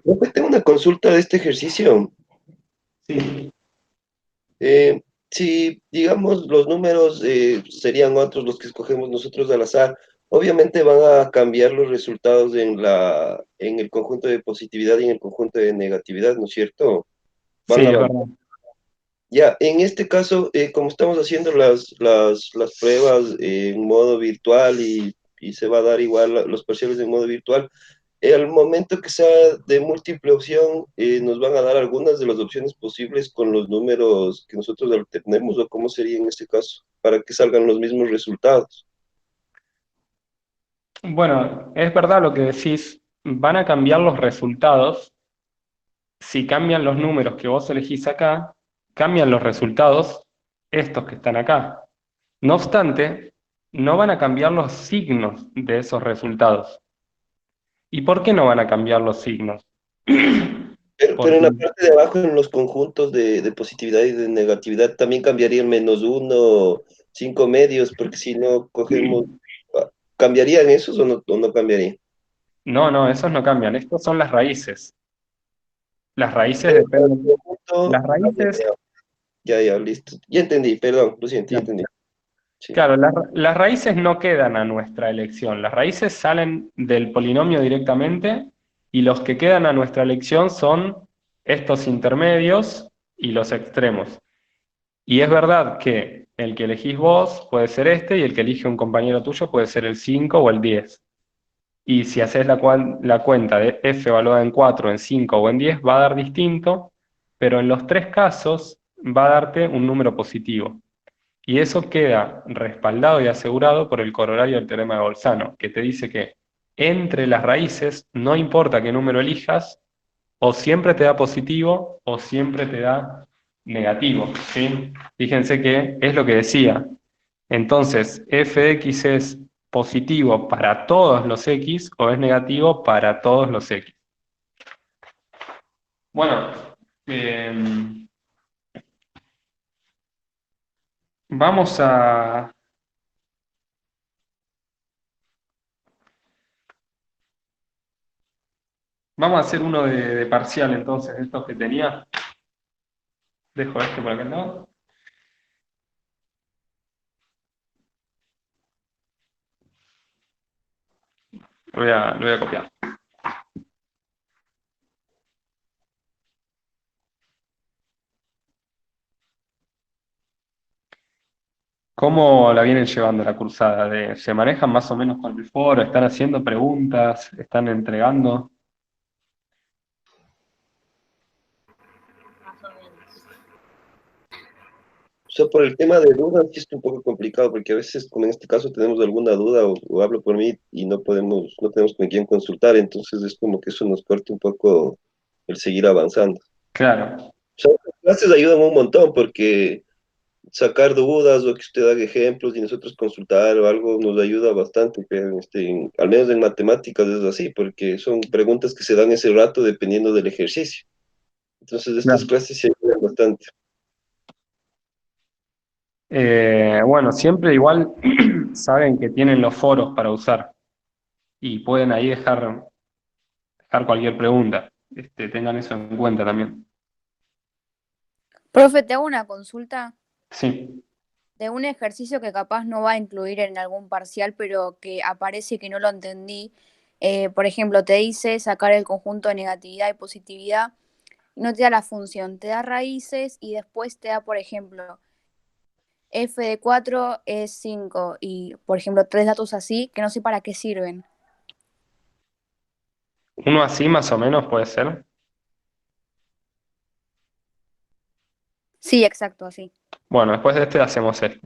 Profe, tengo una consulta de este ejercicio. Sí. Si, digamos, los números serían otros los que escogemos nosotros al azar, obviamente van a cambiar los resultados en el conjunto de positividad y en el conjunto de negatividad, ¿no es cierto? Sí, Van a es variar. verdad. Ya, en este caso, como estamos haciendo las pruebas en modo virtual y se va a dar igual los parciales en modo virtual, al momento que sea de múltiple opción, nos van a dar algunas de las opciones posibles con los números que nosotros tenemos, o cómo sería en este caso, para que salgan los mismos resultados. Bueno, es verdad lo que decís. Van a cambiar los resultados. Si cambian los números que vos elegís acá, cambian los resultados estos que están acá. No obstante, no van a cambiar los signos de esos resultados. ¿Y por qué no van a cambiar los signos? Pero en Porque la parte de abajo, en los conjuntos de positividad y de negatividad, también cambiaría el -1, 5 medios, porque si no cogemos, ¿cambiarían esos o no cambiarían? no, no, esos no cambian. Estos son las raíces. Las raíces Pero para el dependen. conjunto, Las raíces, ya, listo. Ya entendí, perdón, lo siento, ya entendí. Sí. claro, las raíces no quedan a nuestra elección. Las raíces salen del polinomio directamente y los que quedan a nuestra elección son estos intermedios y los extremos. Y es verdad que el que elegís vos puede ser este y el que elige un compañero tuyo puede ser el 5 o el 10. Y si haces la cuenta de f evaluada en 4, en 5 o en 10, va a dar distinto, pero en los tres casos va a darte un número positivo. Y eso queda respaldado y asegurado por el corolario del teorema de Bolzano, que te dice que entre las raíces, no importa qué número elijas, o siempre te da positivo o siempre te da negativo, ¿sí? Fíjense que es lo que decía. Entonces, f de x es positivo para todos los x o es negativo para todos los x. Bueno, vamos a, vamos a hacer uno de parcial entonces, de estos que tenía. Dejo este por acá al lado. Lo voy a copiar. ¿Cómo la vienen llevando la cursada? ¿Se manejan más o menos con el foro? ¿Están haciendo preguntas? ¿Están entregando? Más o menos. O sea, por el tema de dudas, sí es un poco complicado, porque a veces, como en este caso, tenemos alguna duda o hablo por mí y no tenemos con quién consultar, entonces es como que eso nos corta un poco el seguir avanzando. Claro, O sea, las clases ayudan un montón porque sacar dudas o que usted haga ejemplos y nosotros consultar o algo nos ayuda bastante, creo, al menos en matemáticas es así, porque son preguntas que se dan ese rato dependiendo del ejercicio. Entonces, estas claro. clases se ayudan bastante. Bueno, siempre igual saben que tienen los foros para usar y pueden ahí dejar cualquier pregunta. Tengan eso en cuenta también. Profe, te hago una consulta Sí. de un ejercicio que capaz no va a incluir en algún parcial, pero que aparece que no lo entendí. Por ejemplo, te dice sacar el conjunto de negatividad y positividad, no te da la función, te da raíces y después te da, por ejemplo, f de 4 es 5 y, por ejemplo, tres datos así que no sé para qué sirven. Uno así más o menos puede ser. Sí, exacto, así. Bueno, después de este hacemos este.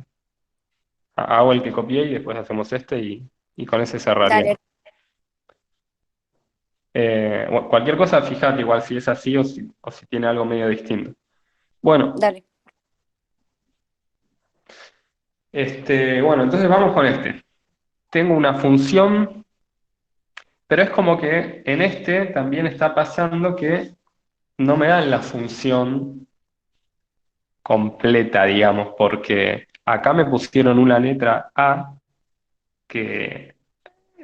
Hago el que copié y después hacemos este y con ese cerraría. Dale, Bueno, cualquier cosa, fíjate igual si es así o si tiene algo medio distinto. Bueno, dale. bueno, entonces vamos con este. Tengo una función, pero es como que en este también está pasando que no me dan la función completa, digamos, porque acá me pusieron una letra A que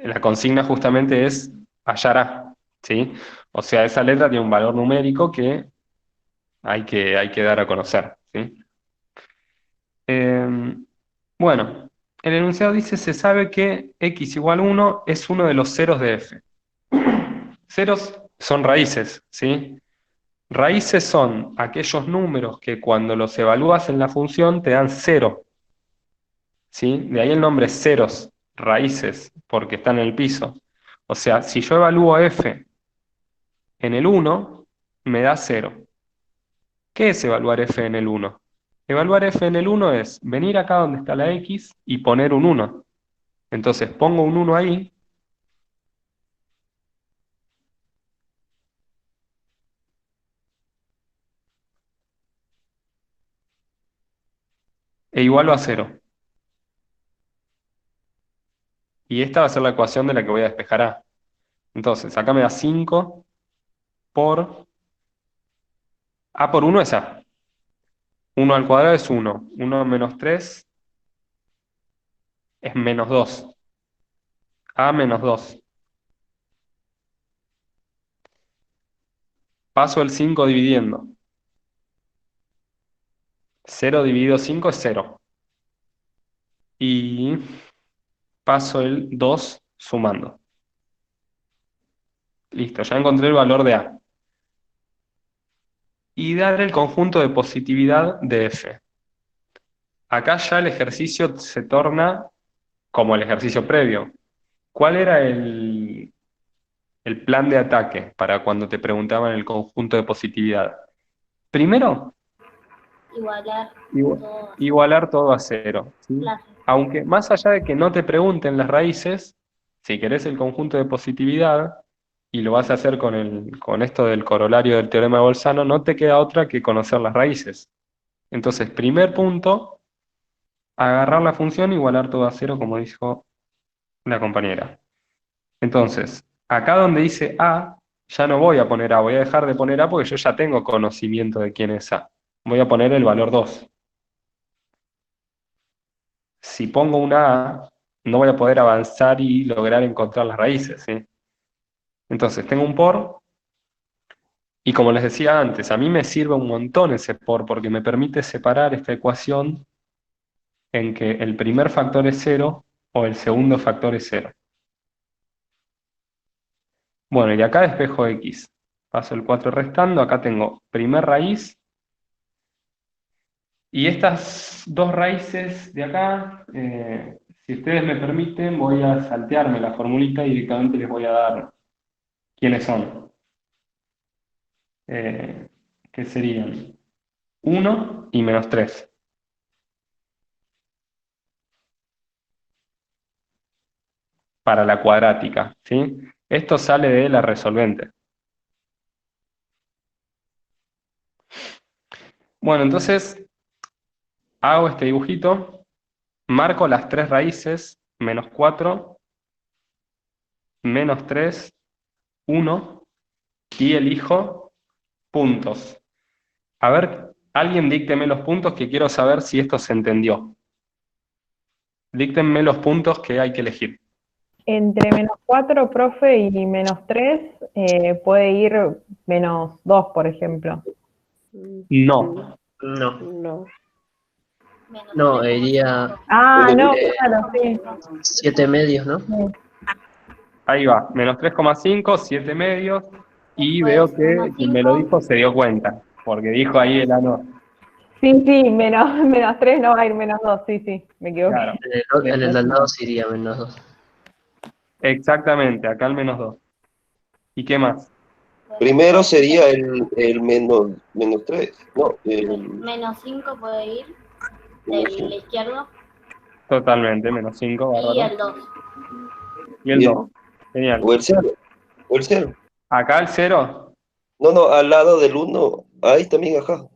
la consigna justamente es hallar A, ¿sí? O sea, esa letra tiene un valor numérico que hay que dar a conocer, ¿sí? Bueno, el enunciado dice, se sabe que x igual 1 es uno de los ceros de f. Ceros son raíces, ¿sí? Raíces son aquellos números que cuando los evalúas en la función te dan cero, ¿sí? De ahí el nombre ceros, raíces, porque están en el piso. O sea, si yo evalúo f en el 1, me da 0. ¿Qué es evaluar f en el 1? Evaluar f en el 1 es venir acá donde está la x y poner un 1. Entonces pongo un 1 ahí e igualo a 0. Y esta va a ser la ecuación de la que voy a despejar a. Entonces, acá me da 5 por... A por 1 es a. 1 al cuadrado es 1. 1 menos 3 es menos 2. A menos 2. Paso el 5 dividiendo. 0 dividido 5 es 0. Y paso el 2 sumando. Listo, ya encontré el valor de A. Y dar el conjunto de positividad de F. Acá ya el ejercicio se torna como el ejercicio previo. ¿Cuál era el plan de ataque para cuando te preguntaban el conjunto de positividad? Primero, Igualar Igu- todo igualar todo a 0, ¿sí? clases. Aunque más allá de que no te pregunten las raíces, si querés el conjunto de positividad, y lo vas a hacer con esto del corolario del teorema de Bolzano, no te queda otra que conocer las raíces. Entonces, primer punto, agarrar la función, igualar todo a 0, como dijo la compañera. Entonces, acá donde dice A, ya no voy a poner A, voy a dejar de poner A porque yo ya tengo conocimiento de quién es A. Voy a poner el valor 2. Si pongo una A, no voy a poder avanzar y lograr encontrar las raíces, ¿sí? Entonces, tengo un por, y como les decía antes, a mí me sirve un montón ese por, porque me permite separar esta ecuación en que el primer factor es 0 o el segundo factor es 0. Bueno, y acá despejo x. Paso el 4 restando, acá tengo primer raíz. Y estas dos raíces de acá, si ustedes me permiten, voy a saltearme la formulita y directamente les voy a dar quiénes son. Que serían 1 y -3. Para la cuadrática, ¿sí? Esto sale de la resolvente. Bueno, entonces hago este dibujito, marco las tres raíces, -4, -3, 1, y elijo puntos. A ver, alguien dícteme los puntos que quiero saber si esto se entendió. Díctenme los puntos que hay que elegir. Entre -4, profe, y -3, puede ir -2, por ejemplo. No. No, No. Menos no, 3,5. iría Ah, no, eh, claro, sí. 7 medios, ¿no? Sí. Ahí va, -3,5, 7 medios, y veo Después, que quien me lo 1,5. dijo se dio cuenta, porque dijo ahí el ano. Sí, sí, -3 no va a ir -2, sí, sí, me equivoqué. Claro. En el Después, del lado sí iría -2. exactamente, acá el -2. ¿Y qué más? Primero sería el menos 3, no, Menos 5 puede ir menos del 5. izquierdo. Totalmente, -5, Y bárbaro. el 2. Y el 2, genial. O el 0, o el 0. Acá el 0, No, no, al lado del 1, ahí también, ajá. En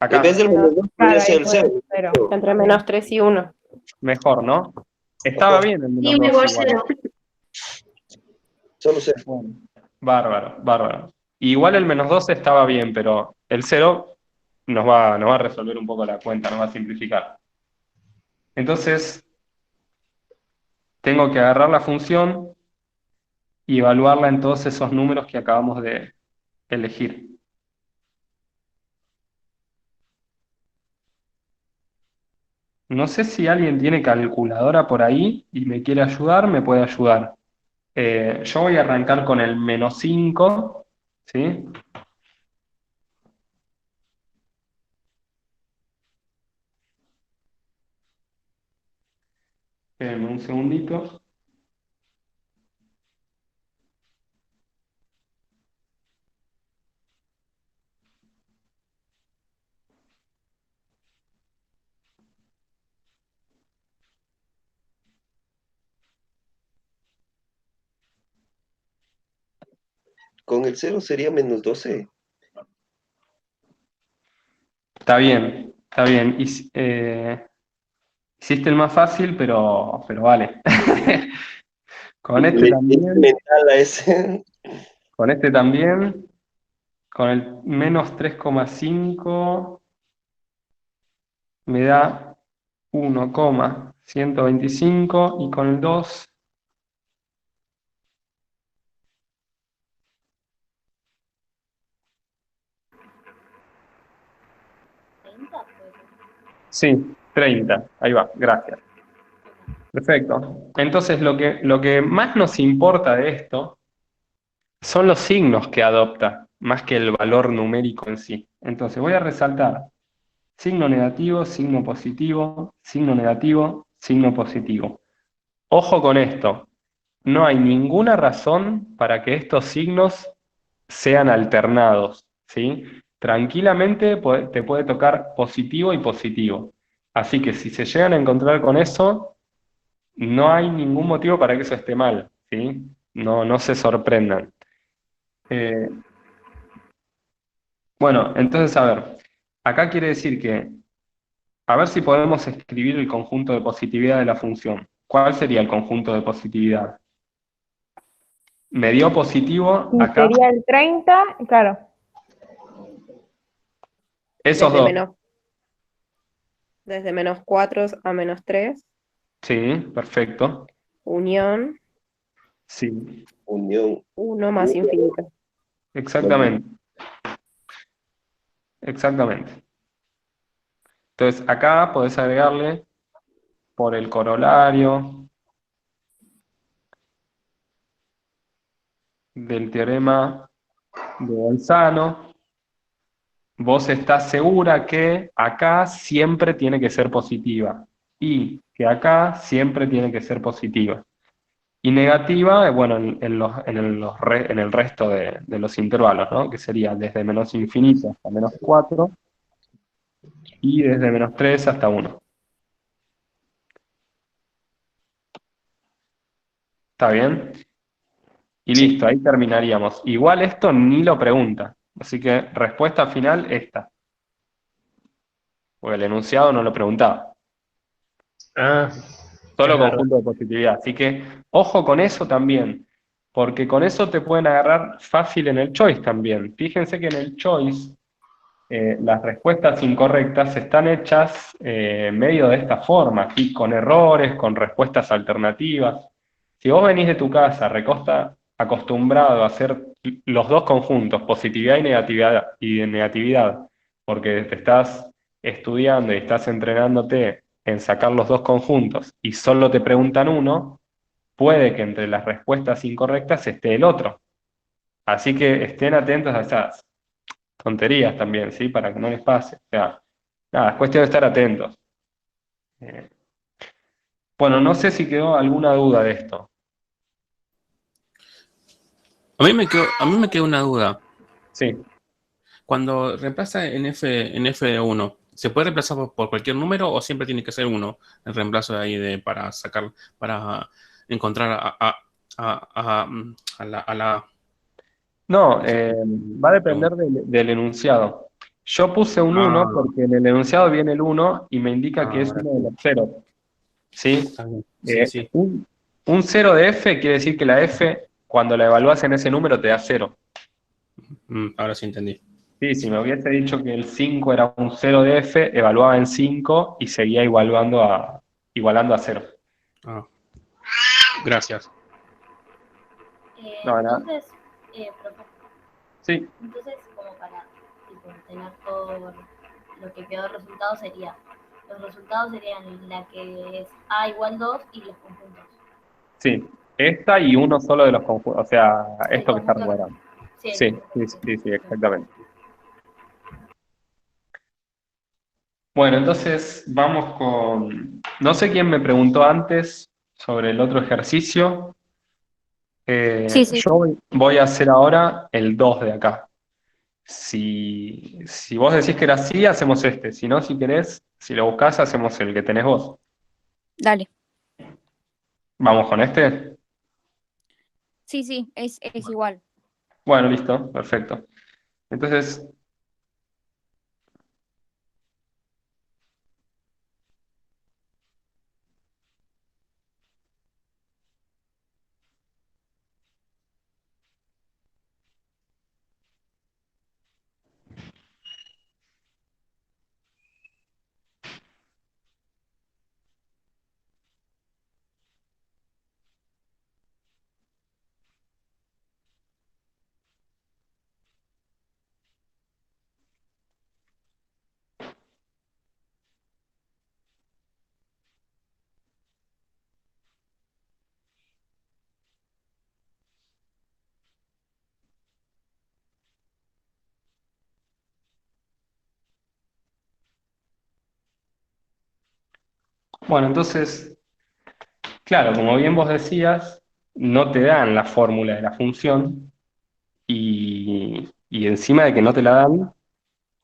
acá, vez del menos 2 podría Claro, ser ahí el puede 0. ser 0. Entre -3 y 1. mejor, ¿no? Estaba Ajá, bien el Sí, -2 mejor igual. 0. solo 0. Bueno, bárbaro, bárbaro. Igual el -2 estaba bien, pero el 0 nos va a resolver un poco la cuenta, nos va a simplificar. Entonces, tengo que agarrar la función y evaluarla en todos esos números que acabamos de elegir. No sé si alguien tiene calculadora por ahí y me quiere ayudar, me puede ayudar. Yo voy a arrancar con el -5, ¿sí? Espérenme un segundito. Con el 0 sería menos 12. Está bien, está bien. Hiciste el más fácil, pero vale. Con este Le diste también, mental a ese. con este también, con el -3,5 me da 1,125 y con el 2, sí, 30. Ahí va, gracias. Perfecto. Entonces, lo que más nos importa de esto son los signos que adopta, más que el valor numérico en sí. Entonces, voy a resaltar signo negativo, signo positivo, signo negativo, signo positivo. Ojo con esto, no hay ninguna razón para que estos signos sean alternados, ¿sí? Tranquilamente te puede tocar positivo y positivo. Así que si se llegan a encontrar con eso, no hay ningún motivo para que eso esté mal, ¿sí? No se sorprendan. Eh, bueno, entonces, a ver, acá quiere decir que, a ver si podemos escribir el conjunto de positividad de la función. ¿Cuál sería el conjunto de positividad? Me dio positivo Y acá, sería el 30, claro. esos dos. Desde -4 a -3. Sí, perfecto. Unión Sí, Unión. 1 más infinito. exactamente, exactamente. Entonces, acá podés agregarle por el corolario del teorema de Bolzano, vos estás segura que acá siempre tiene que ser positiva y que acá siempre tiene que ser positiva. Y negativa, bueno, en el resto de los intervalos, ¿no? Que sería desde menos infinito hasta menos 4 y desde menos 3 hasta 1. ¿Está bien? Y Sí. listo, ahí terminaríamos. Igual esto ni lo pregunta. Así que respuesta final esta. Porque el enunciado no lo preguntaba. Ah, es Solo verdad. conjunto de positividad. Así que ojo con eso también. Porque con eso te pueden agarrar fácil en el choice también. Fíjense que en el choice las respuestas incorrectas están hechas medio de esta forma, aquí con errores, con respuestas alternativas. Si vos venís de tu casa acostumbrado a hacer los dos conjuntos, positividad y negatividad, porque te estás estudiando y estás entrenándote en sacar los dos conjuntos y solo te preguntan uno, puede que entre las respuestas incorrectas esté el otro. Así que estén atentos a esas tonterías también, ¿sí? Para que no les pase. O sea, nada, es cuestión de estar atentos. Eh, bueno, no sé si quedó alguna duda de esto. A mí me quedó una duda. Sí. Cuando reemplaza en F1, ¿se puede reemplazar por cualquier número o siempre tiene que ser uno el reemplazo de ahí para encontrar a la. No, No sé va a cómo depender pregunto. del enunciado. Yo puse un uno Ah, porque en el enunciado viene el uno y me indica que es ahora uno de sí. los ceros. ¿Sí? Está bien. Sí, Eh, sí. un cero de F quiere decir que la F, cuando la evalúas en ese número, te da cero. Ahora sí entendí. Sí, si me hubiese dicho que el 5 era un cero de F, evaluaba en 5 y seguía igualando a cero. Ah, gracias. No, nada. Entonces, profe, Sí, entonces como para tipo, tener todo lo que quedó resultado sería, los resultados serían la que es A igual 2 y los conjuntos. sí. Esta y uno solo de los conjuntos, o sea, El esto que está conjunto, recuadrado. sí, el Sí, conjunto sí, que sí, sí, es. exactamente. Bueno, entonces vamos con... No sé quién me preguntó antes sobre el otro ejercicio. Sí, sí. Yo voy a hacer ahora el 2 de acá. Si vos decís que era así, hacemos este. Si no, si querés, si lo buscás, hacemos el que tenés vos. Dale. ¿Vamos con este? Sí, sí, es igual. Bueno, listo, perfecto. Entonces, bueno, entonces, claro, como bien vos decías, no te dan la fórmula de la función y encima de que no te la dan,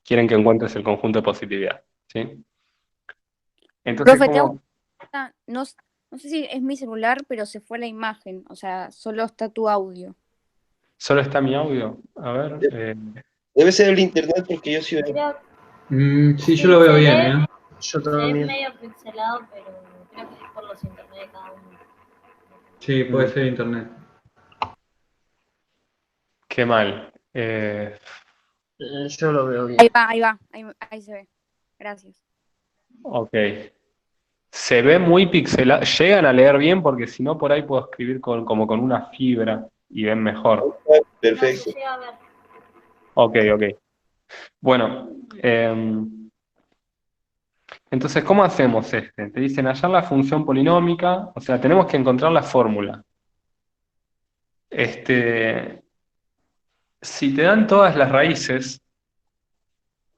quieren que encuentres el conjunto de positividad, ¿sí? Entonces, Profe, te hago una ¿cómo? pregunta. No sé si es mi celular, pero se fue la imagen. O sea, solo está tu audio. ¿Solo está mi audio? A ver. Debe ser el internet porque yo sí veo. Creo Sí, yo sí, lo veo bien, ¿eh? Yo se ve también. medio pixelado, pero creo que es por los internet de cada uno. Sí, puede ser internet. Qué mal. Yo lo veo bien. Ahí se ve. Gracias. Ok. Se ve muy pixelado. Llegan a leer bien porque si no, por ahí puedo escribir como con una fibra y ven mejor. No, se Perfecto. llega a ver. Ok, ok. Bueno, entonces, ¿cómo hacemos este? Te dicen hallar la función polinómica, o sea, tenemos que encontrar la fórmula. Si te dan todas las raíces,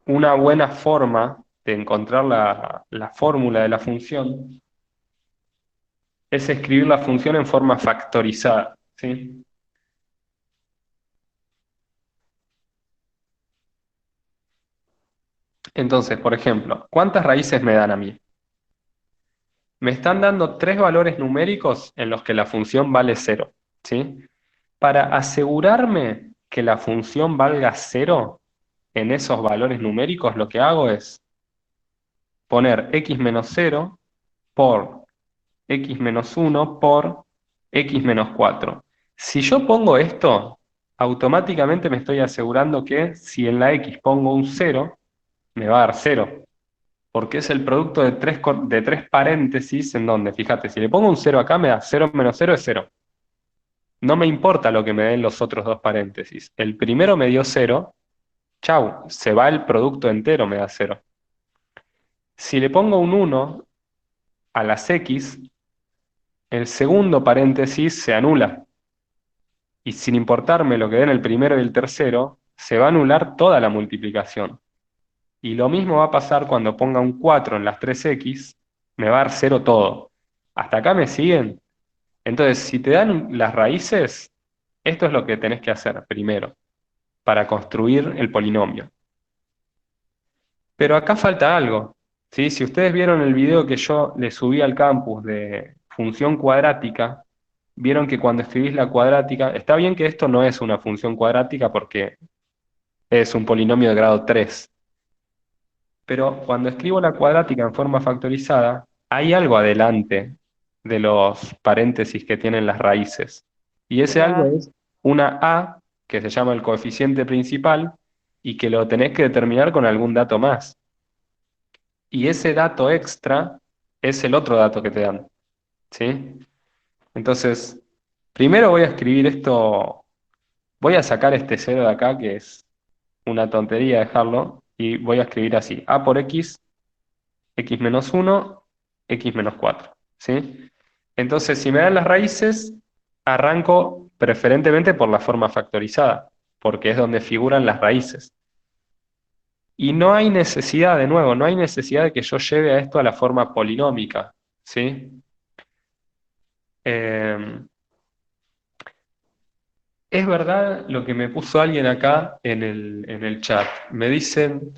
una buena forma de encontrar la fórmula de la función es escribir la función en forma factorizada, ¿sí? Entonces, por ejemplo, ¿cuántas raíces me dan a mí? Me están dando tres valores numéricos en los que la función vale cero, ¿sí? Para asegurarme que la función valga cero en esos valores numéricos, lo que hago es poner x menos cero por x menos 1 por x menos 4. Si yo pongo esto, automáticamente me estoy asegurando que si en la x pongo un cero, me va a dar cero, porque es el producto de tres paréntesis en donde, fíjate, si le pongo un cero acá, me da cero menos cero es cero. No me importa lo que me den los otros dos paréntesis. El primero me dio cero, chau, se va el producto entero, me da cero. Si le pongo un 1 a las x, el segundo paréntesis se anula. Y sin importarme lo que den el primero y el tercero, se va a anular toda la multiplicación. Y lo mismo va a pasar cuando ponga un 4 en las 3x, me va a dar cero todo. ¿Hasta acá me siguen? Entonces, si te dan las raíces, esto es lo que tenés que hacer primero, para construir el polinomio. Pero acá falta algo, ¿sí? Si ustedes vieron el video que yo le subí al campus de función cuadrática, vieron que cuando escribís la cuadrática, está bien que esto no es una función cuadrática porque es un polinomio de grado 3, pero cuando escribo la cuadrática en forma factorizada, hay algo adelante de los paréntesis que tienen las raíces. Y ese algo La, es una a, que se llama el coeficiente principal, y que lo tenés que determinar con algún dato más. Y ese dato extra es el otro dato que te dan, ¿sí? Entonces, primero voy a escribir esto, voy a sacar este cero de acá, que es una tontería dejarlo, y voy a escribir así, a por x, x menos 1, x menos 4, ¿sí? Entonces, si me dan las raíces, arranco preferentemente por la forma factorizada, porque es donde figuran las raíces. Y no hay necesidad, de nuevo, no hay necesidad de que yo lleve a esto a la forma polinómica, ¿sí? Eh, es verdad lo que me puso alguien acá en el chat. Me dicen,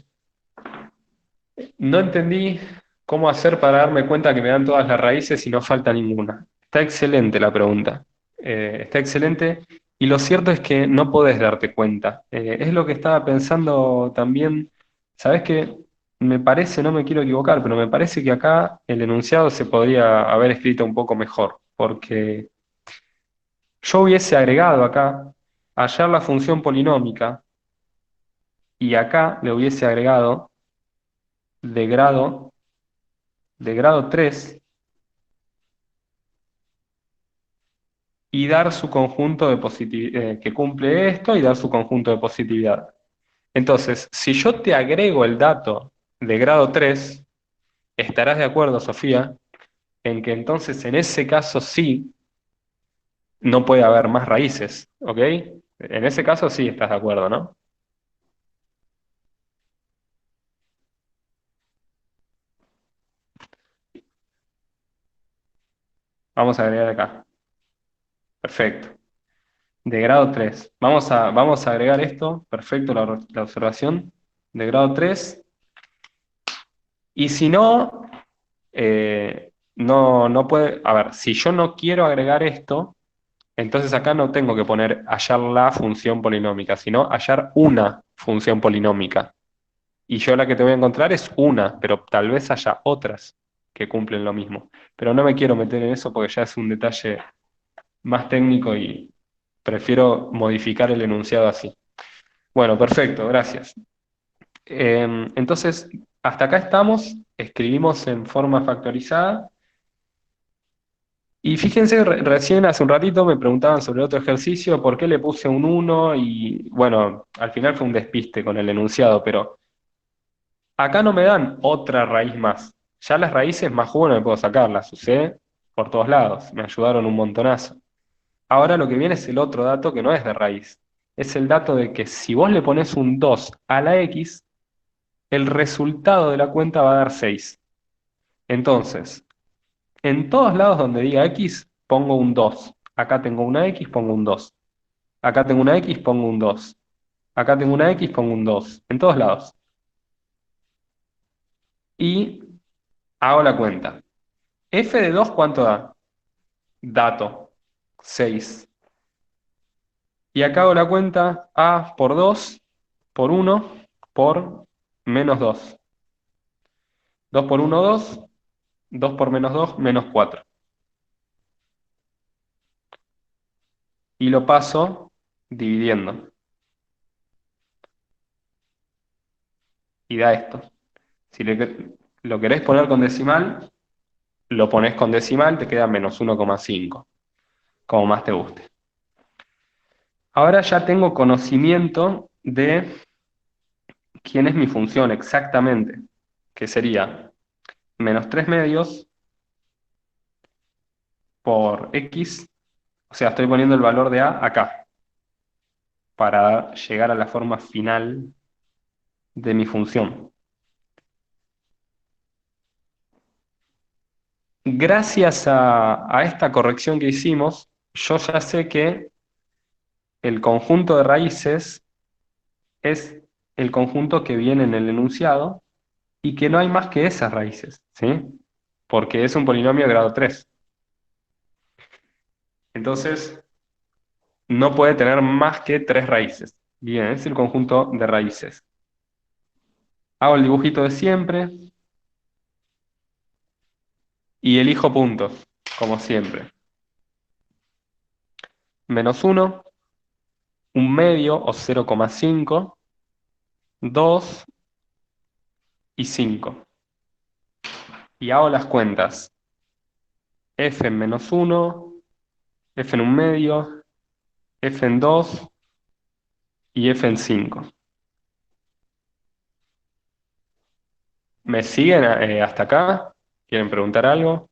no entendí cómo hacer para darme cuenta que me dan todas las raíces y no falta ninguna. Está excelente la pregunta. Está excelente. Y lo cierto es que no podés darte cuenta. Es lo que estaba pensando también. ¿Sabés qué? Me parece, no me quiero equivocar, pero me parece que acá el enunciado se podría haber escrito un poco mejor, porque yo hubiese agregado acá, hallar la función polinómica, y acá le hubiese agregado de grado 3 y dar su conjunto de que cumple esto y dar su conjunto de positividad. Entonces, si yo te agrego el dato de grado 3, estarás de acuerdo, Sofía, en que entonces en ese caso sí no puede haber más raíces, ¿ok? En ese caso sí estás de acuerdo, ¿no? Vamos a agregar acá. Perfecto. De grado 3. Vamos a agregar esto. Perfecto la observación. De grado 3. Y si no, no puede. A ver, si yo no quiero agregar esto, entonces acá no tengo que poner hallar la función polinómica, sino hallar una función polinómica. Y yo la que te voy a encontrar es una, pero tal vez haya otras que cumplen lo mismo. Pero no me quiero meter en eso porque ya es un detalle más técnico y prefiero modificar el enunciado así. Bueno, perfecto, gracias. Entonces, hasta acá estamos, escribimos en forma factorizada. Y fíjense, recién hace un ratito me preguntaban sobre otro ejercicio, por qué le puse un 1 y bueno, al final fue un despiste con el enunciado, pero acá no me dan otra raíz más. Ya las raíces más jugo no me puedo sacar, las usé por todos lados, me ayudaron un montonazo. Ahora lo que viene es el otro dato que no es de raíz, es el dato de que si vos le pones un 2 a la x, el resultado de la cuenta va a dar 6. Entonces, en todos lados donde diga x, pongo un 2. Acá tengo una x, pongo un 2. Acá tengo una x, pongo un 2. Acá tengo una x, pongo un 2. En todos lados. Y hago la cuenta. F de 2, ¿cuánto da? Dato, 6. Y acá hago la cuenta A por 2, por 1, por menos 2. 2 por 1, 2. 2 por menos 2, menos 4. Y lo paso dividiendo. Y da esto. Si lo querés poner con decimal, lo pones con decimal, te queda menos 1,5, como más te guste. Ahora ya tengo conocimiento de quién es mi función exactamente, que sería menos 3 medios por x, o sea, estoy poniendo el valor de a acá, para llegar a la forma final de mi función. Gracias a esta corrección que hicimos, yo ya sé que el conjunto de raíces es el conjunto que viene en el enunciado y que no hay más que esas raíces, ¿sí? Porque es un polinomio de grado 3. Entonces, no puede tener más que 3 raíces. Bien, es el conjunto de raíces. Hago el dibujito de siempre y elijo puntos, como siempre. Menos 1, un medio o 0,5, 2 y 5. Y hago las cuentas. F en menos 1, F en un medio, F en 2 y F en 5. ¿Me siguen hasta acá? ¿Quieren preguntar algo?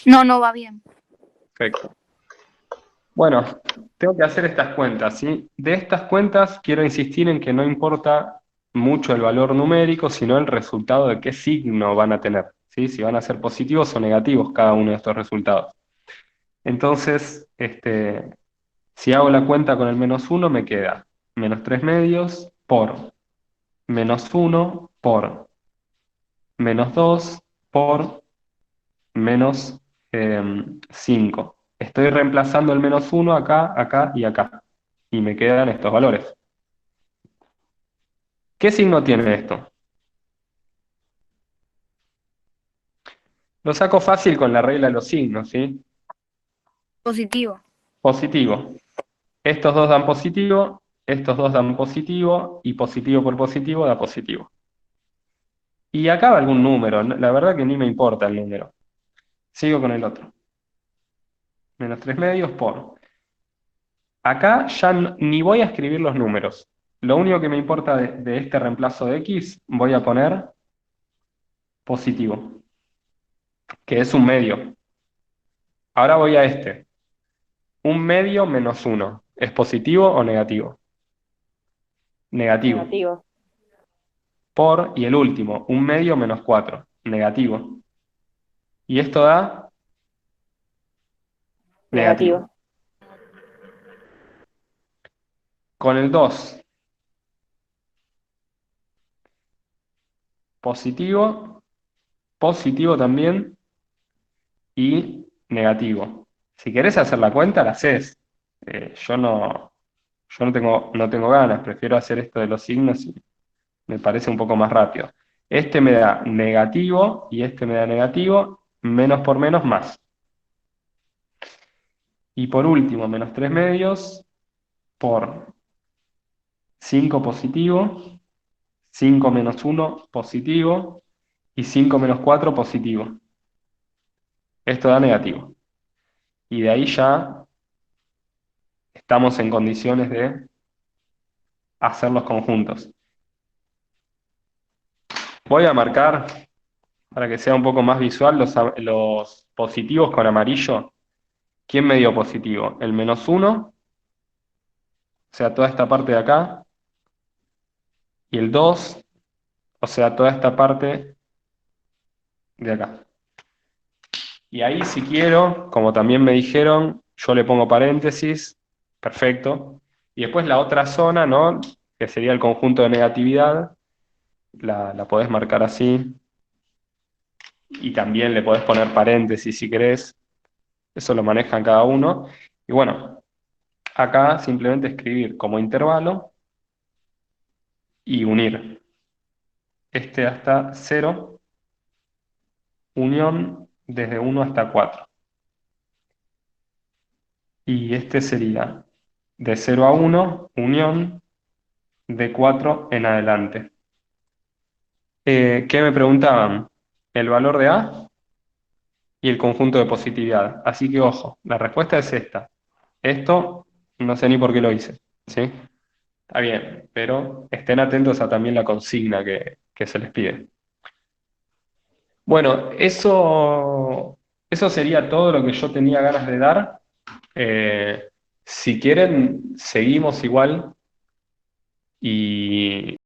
No, no va bien. Perfecto. Bueno, tengo que hacer estas cuentas, ¿sí? De estas cuentas quiero insistir en que no importa mucho el valor numérico, sino el resultado de qué signo van a tener, ¿sí? Si van a ser positivos o negativos cada uno de estos resultados. Entonces, si hago la cuenta con el menos 1, me queda menos 3 medios por menos 1 por menos 2 por menos 5. Estoy reemplazando el menos 1 acá, acá y acá. Y me quedan estos valores. ¿Qué signo tiene esto? Lo saco fácil con la regla de los signos, ¿sí? Positivo. Positivo. Estos dos dan positivo, estos dos dan positivo, y positivo por positivo da positivo. Y acá va algún número, la verdad que ni me importa el número. Sigo con el otro. Menos 3 medios por. Acá ya ni voy a escribir los números. Lo único que me importa de este reemplazo de x, voy a poner positivo, que es un medio. Ahora voy a este. Un medio menos 1. ¿Es positivo o negativo? Negativo. Negativo. Por, y el último, un medio menos 4. Negativo. Y esto da negativo. Negativo. Con el 2, positivo, positivo también y negativo. Si querés hacer la cuenta, la haces. Yo no tengo ganas, prefiero hacer esto de los signos y me parece un poco más rápido. Este me da negativo y este me da negativo, menos por menos más. Y por último, menos 3 medios por 5 positivo, 5 menos 1 positivo y 5 menos 4 positivo. Esto da negativo. Y de ahí ya estamos en condiciones de hacer los conjuntos. Voy a marcar, para que sea un poco más visual, los positivos con amarillo. ¿Quién me dio positivo? El -1, o sea, toda esta parte de acá, y el 2, o sea, toda esta parte de acá. Y ahí, si quiero, como también me dijeron, yo le pongo paréntesis, perfecto. Y después la otra zona, ¿no? Que sería el conjunto de negatividad, la podés marcar así. Y también le podés poner paréntesis si querés. Eso lo manejan cada uno. Y bueno, acá simplemente escribir como intervalo y unir. Este hasta 0, unión desde 1 hasta 4. Y este sería de 0 a 1, unión de 4 en adelante. ¿Qué me preguntaban? El valor de A y el conjunto de positividad. Así que ojo, la respuesta es esta. Esto no sé ni por qué lo hice, ¿sí? Está bien, pero estén atentos a también la consigna que se les pide. Bueno, eso sería todo lo que yo tenía ganas de dar. Si quieren, seguimos igual y